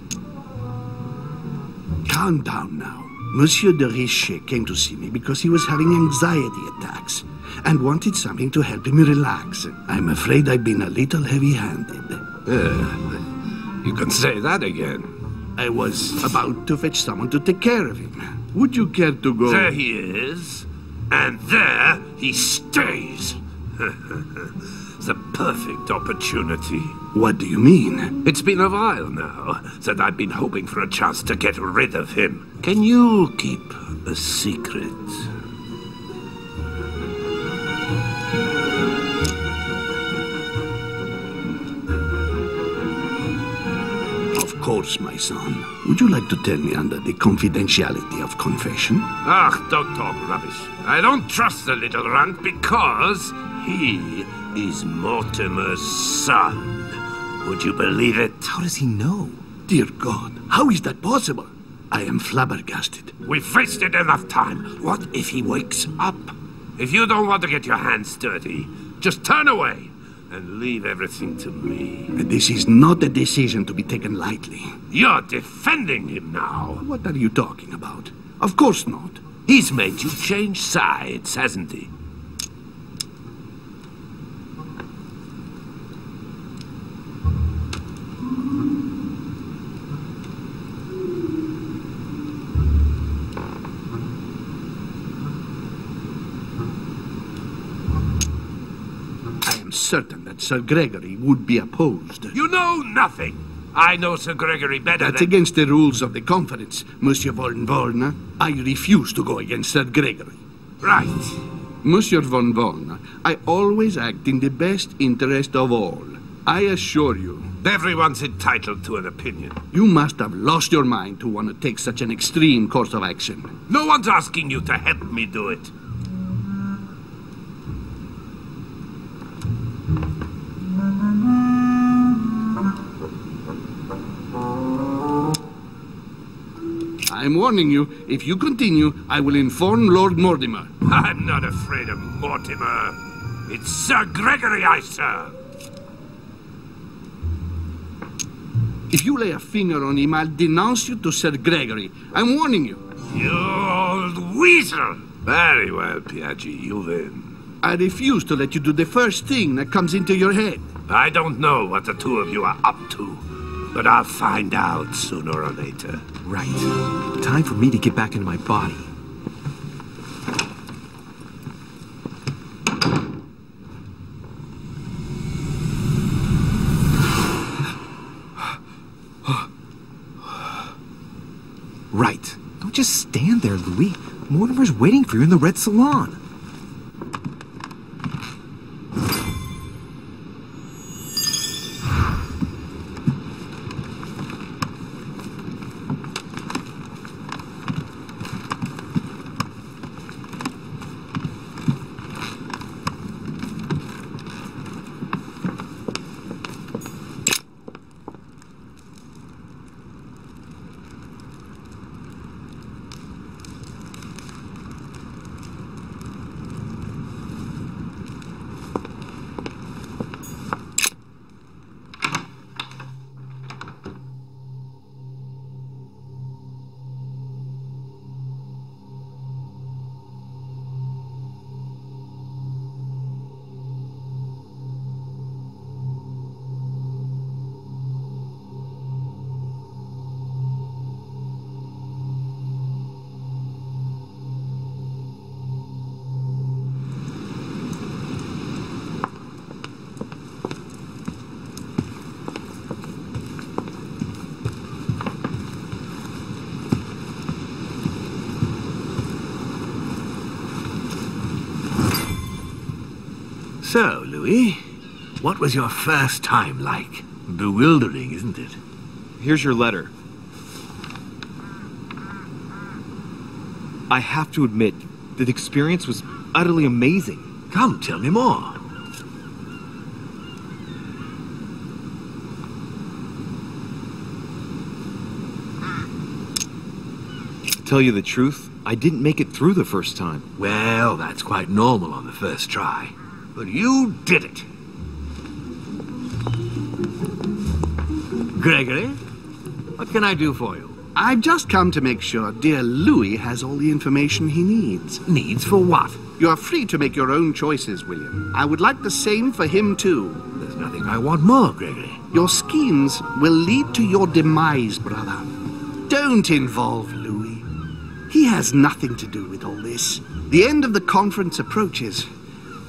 [SPEAKER 1] Calm down now. Monsieur de Richet came to see me because he was having anxiety attacks and wanted something to help him relax. I'm afraid I've been a little heavy-handed.
[SPEAKER 2] You can say that again.
[SPEAKER 1] I was about to fetch someone to take care of him. Would you care to go...
[SPEAKER 2] There he is, and there he stays. The perfect opportunity.
[SPEAKER 1] What do you mean?
[SPEAKER 2] It's been a while now that I've been hoping for a chance to get rid of him. Can you keep a secret?
[SPEAKER 1] course, my son. Would you like to tell me under the confidentiality of confession?
[SPEAKER 11] Ach, don't talk rubbish. I don't trust the little runt because he is Mortimer's son. Would you believe it?
[SPEAKER 9] How does he know?
[SPEAKER 1] Dear God, how is that possible? I am flabbergasted.
[SPEAKER 11] We've wasted enough time. What if he wakes up? If you don't want to get your hands dirty, just turn away and leave everything to me.
[SPEAKER 1] This is not a decision to be taken lightly.
[SPEAKER 11] You're defending him now.
[SPEAKER 1] What are you talking about? Of course not.
[SPEAKER 11] He's made you change sides, hasn't he?
[SPEAKER 1] Certain that Sir Gregory would be opposed.
[SPEAKER 11] You know nothing. I know Sir Gregory better
[SPEAKER 1] That's against the rules of the conference, Monsieur von Volna. I refuse to go against Sir Gregory.
[SPEAKER 11] Right.
[SPEAKER 1] Monsieur von Volna, I always act in the best interest of all. I assure you.
[SPEAKER 11] Everyone's entitled to an opinion.
[SPEAKER 1] You must have lost your mind to want to take such an extreme course of action.
[SPEAKER 11] No one's asking you to help me do it.
[SPEAKER 1] I'm warning you, if you continue, I will inform Lord Mortimer.
[SPEAKER 11] I'm not afraid of Mortimer. It's Sir Gregory I serve.
[SPEAKER 1] If you lay a finger on him, I'll denounce you to Sir Gregory. I'm warning you.
[SPEAKER 11] You old weasel! Very well, Piaggi, you win.
[SPEAKER 1] I refuse to let you do the first thing that comes into your head.
[SPEAKER 11] I don't know what the two of you are up to, but I'll find out sooner or later.
[SPEAKER 9] Right. Time for me to get back into my body. Right. Don't just stand there, Louis. Mortimer's waiting for you in the Red Salon.
[SPEAKER 5] So, Louis, what was your first time like? Bewildering, isn't it?
[SPEAKER 8] Here's your letter. I have to admit, the experience was utterly amazing.
[SPEAKER 5] Come, tell me more.
[SPEAKER 8] To tell you the truth, I didn't make it through the first time.
[SPEAKER 5] Well, that's quite normal on the first try. But you did it. Gregory, what can I do for you?
[SPEAKER 1] I've just come to make sure dear Louis has all the information he needs.
[SPEAKER 5] Needs for what?
[SPEAKER 1] You are free to make your own choices, William. I would like the same for him, too.
[SPEAKER 5] There's nothing I want more, Gregory.
[SPEAKER 1] Your schemes will lead to your demise, brother. Don't involve Louis. He has nothing to do with all this. The end of the conference approaches,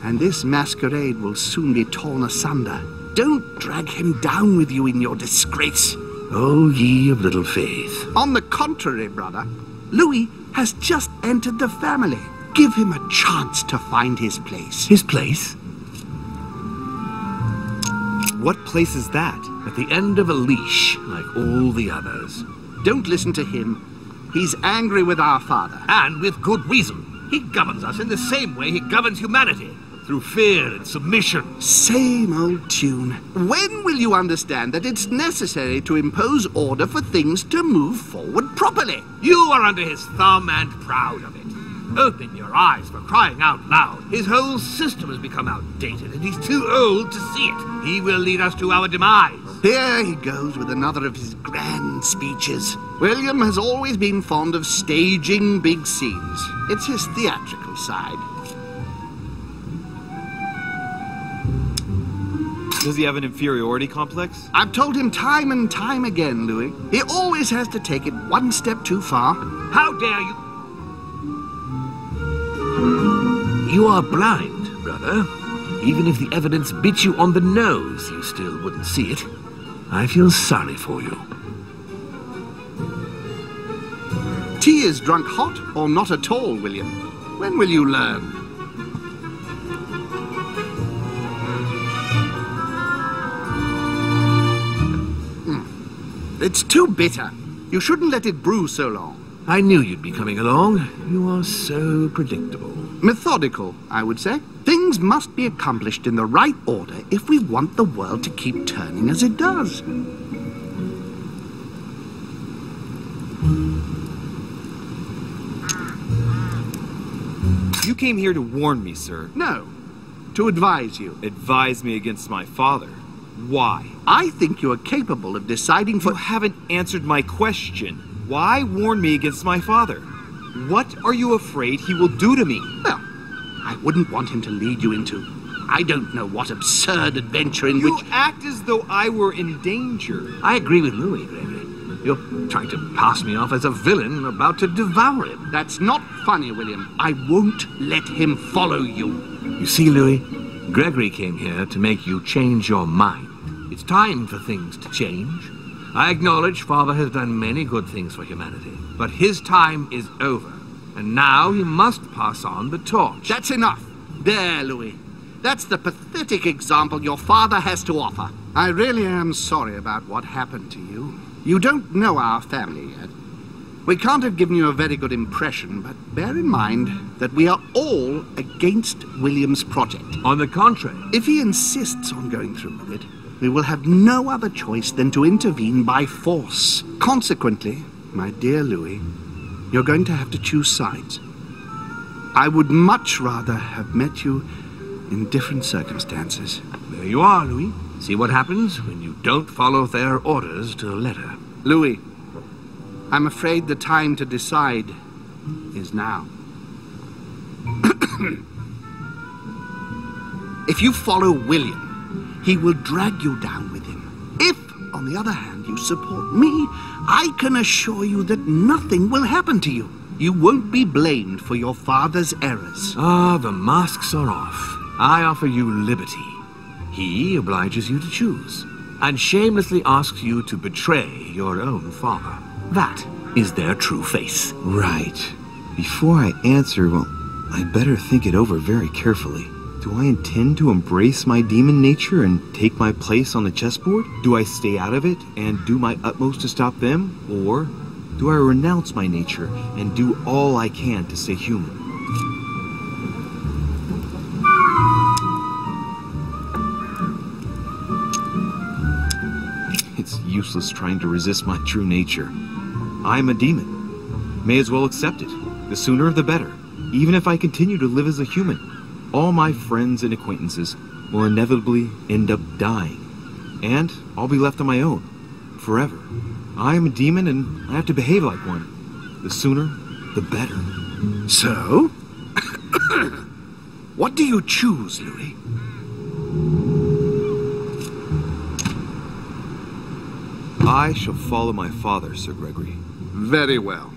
[SPEAKER 1] and this masquerade will soon be torn asunder. Don't drag him down with you in your disgrace.
[SPEAKER 5] Oh, ye of little faith.
[SPEAKER 1] On the contrary, brother, Louis has just entered the family. Give him a chance to find his place.
[SPEAKER 5] His place?
[SPEAKER 8] What place is that?
[SPEAKER 5] At the end of a leash, like all the others.
[SPEAKER 1] Don't listen to him. He's angry with our father.
[SPEAKER 5] And with good reason. He governs us in the same way he governs humanity. Through fear and submission.
[SPEAKER 1] Same old tune. When will you understand that it's necessary to impose order for things to move forward properly?
[SPEAKER 5] You are under his thumb and proud of it. Open your eyes, for crying out loud. His whole system has become outdated, and he's too old to see it. He will lead us to our demise.
[SPEAKER 1] Here he goes with another of his grand speeches. William has always been fond of staging big scenes. It's his theatrical side.
[SPEAKER 8] Does he have an inferiority complex?
[SPEAKER 1] I've told him time and time again, Louis. He always has to take it one step too far.
[SPEAKER 5] How dare you? You are blind, brother. Even if the evidence bit you on the nose, you still wouldn't see it. I feel sorry for you.
[SPEAKER 1] Tea is drunk hot or not at all, William. When will you learn? It's too bitter. You shouldn't let it brew so long.
[SPEAKER 5] I knew you'd be coming along. You are so predictable.
[SPEAKER 1] Methodical, I would say. Things must be accomplished in the right order if we want the world to keep turning as it does.
[SPEAKER 8] You came here to warn me, sir.
[SPEAKER 1] No, to advise you.
[SPEAKER 8] Advise me against my father. Why?
[SPEAKER 1] I think you are capable of deciding for...
[SPEAKER 8] You haven't answered my question. Why warn me against my father? What are you afraid he will do to me?
[SPEAKER 1] Well, I wouldn't want him to lead you into... I don't know what absurd adventure in which...
[SPEAKER 8] You act as though I were in danger.
[SPEAKER 5] I agree with Louis, Gregory. You're trying to pass me off as a villain about to devour him.
[SPEAKER 1] That's not funny, William. I won't let him follow you.
[SPEAKER 5] You see, Louis, Gregory came here to make you change your mind. It's time for things to change. I acknowledge Father has done many good things for humanity, but his time is over, and now he must pass on the torch.
[SPEAKER 1] That's enough. There, Louis. That's the pathetic example your father has to offer. I really am sorry about what happened to you. You don't know our family yet. We can't have given you a very good impression, but bear in mind that we are all against William's project.
[SPEAKER 5] On the contrary.
[SPEAKER 1] If he insists on going through with it, we will have no other choice than to intervene by force. Consequently, my dear Louis, you're going to have to choose sides. I would much rather have met you in different circumstances.
[SPEAKER 5] There you are, Louis. See what happens when you don't follow their orders to the letter.
[SPEAKER 1] Louis, I'm afraid the time to decide is now. If you follow William, he will drag you down with him. If, on the other hand, you support me, I can assure you that nothing will happen to you. You won't be blamed for your father's errors.
[SPEAKER 5] Ah, the masks are off. I offer you liberty. He obliges you to choose, and shamelessly asks you to betray your own father. That is their true face.
[SPEAKER 10] Right. Before I answer, well, I better think it over very carefully. Do I intend to embrace my demon nature and take my place on the chessboard? Do I stay out of it and do my utmost to stop them? Or do I renounce my nature and do all I can to stay human? It's useless trying to resist my true nature. I am a demon. May as well accept it. The sooner the better. Even if I continue to live as a human, all my friends and acquaintances will inevitably end up dying. And I'll be left on my own. Forever. I am a demon and I have to behave like one. The sooner, the better.
[SPEAKER 1] So? What do you choose, Louis?
[SPEAKER 10] I shall follow my father, Sir Gregory.
[SPEAKER 1] Very well.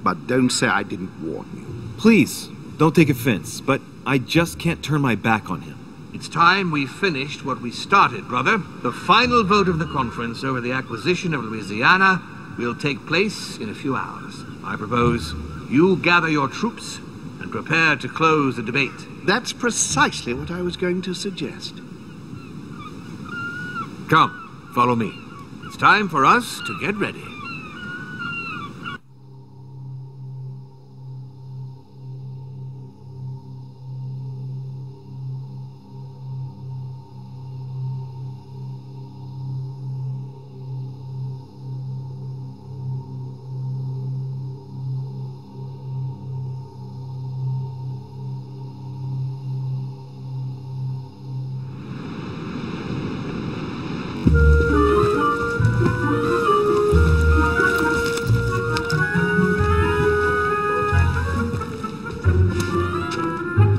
[SPEAKER 1] But don't say I didn't warn you.
[SPEAKER 10] Please, don't take offense, but I just can't turn my back on him.
[SPEAKER 5] It's time we finished what we started, brother. The final vote of the conference over the acquisition of Louisiana will take place in a few hours. I propose you gather your troops and prepare to close the debate.
[SPEAKER 1] That's precisely what I was going to suggest.
[SPEAKER 5] Come, follow me. It's time for us to get ready.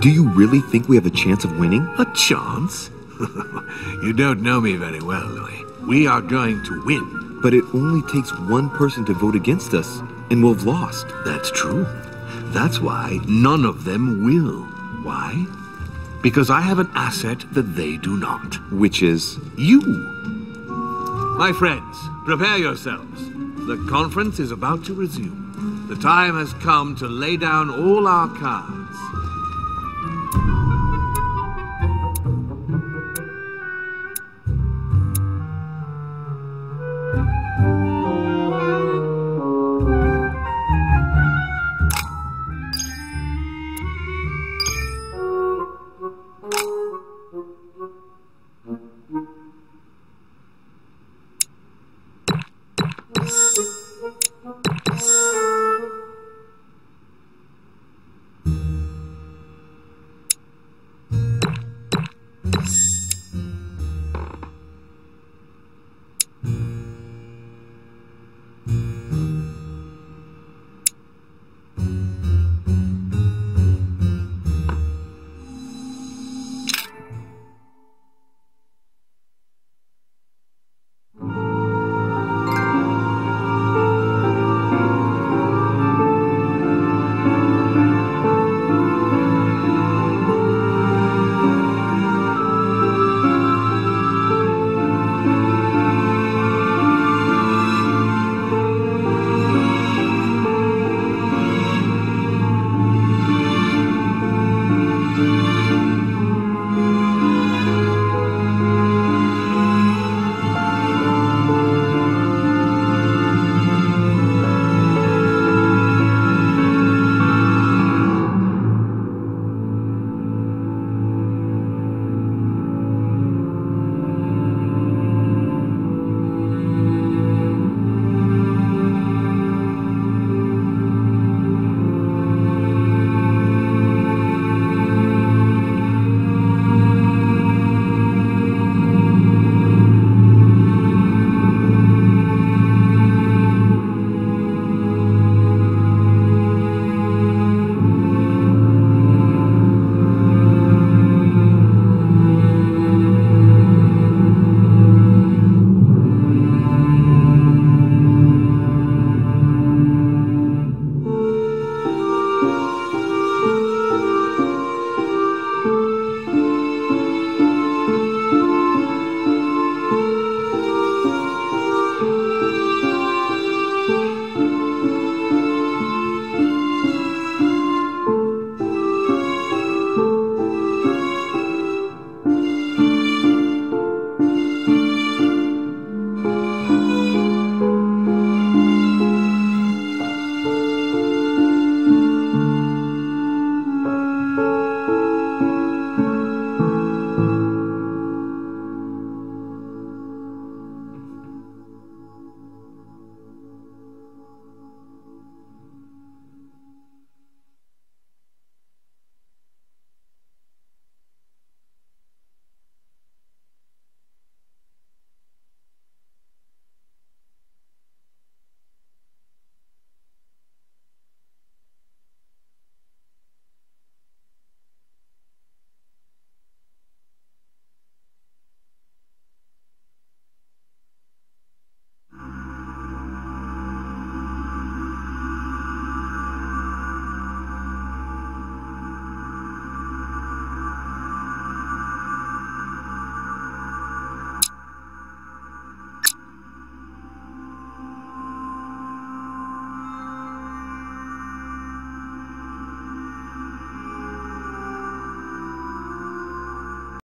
[SPEAKER 8] Do you really think we have a chance of winning?
[SPEAKER 5] A chance? You don't know me very well, Louis. We are going to win.
[SPEAKER 8] But it only takes one person to vote against us, and we'll have lost.
[SPEAKER 5] That's true. That's why none of them will. Why? Because I have an asset that they do not.
[SPEAKER 8] Which is?
[SPEAKER 5] You! My friends, prepare yourselves. The conference is about to resume. The time has come to lay down all our cards.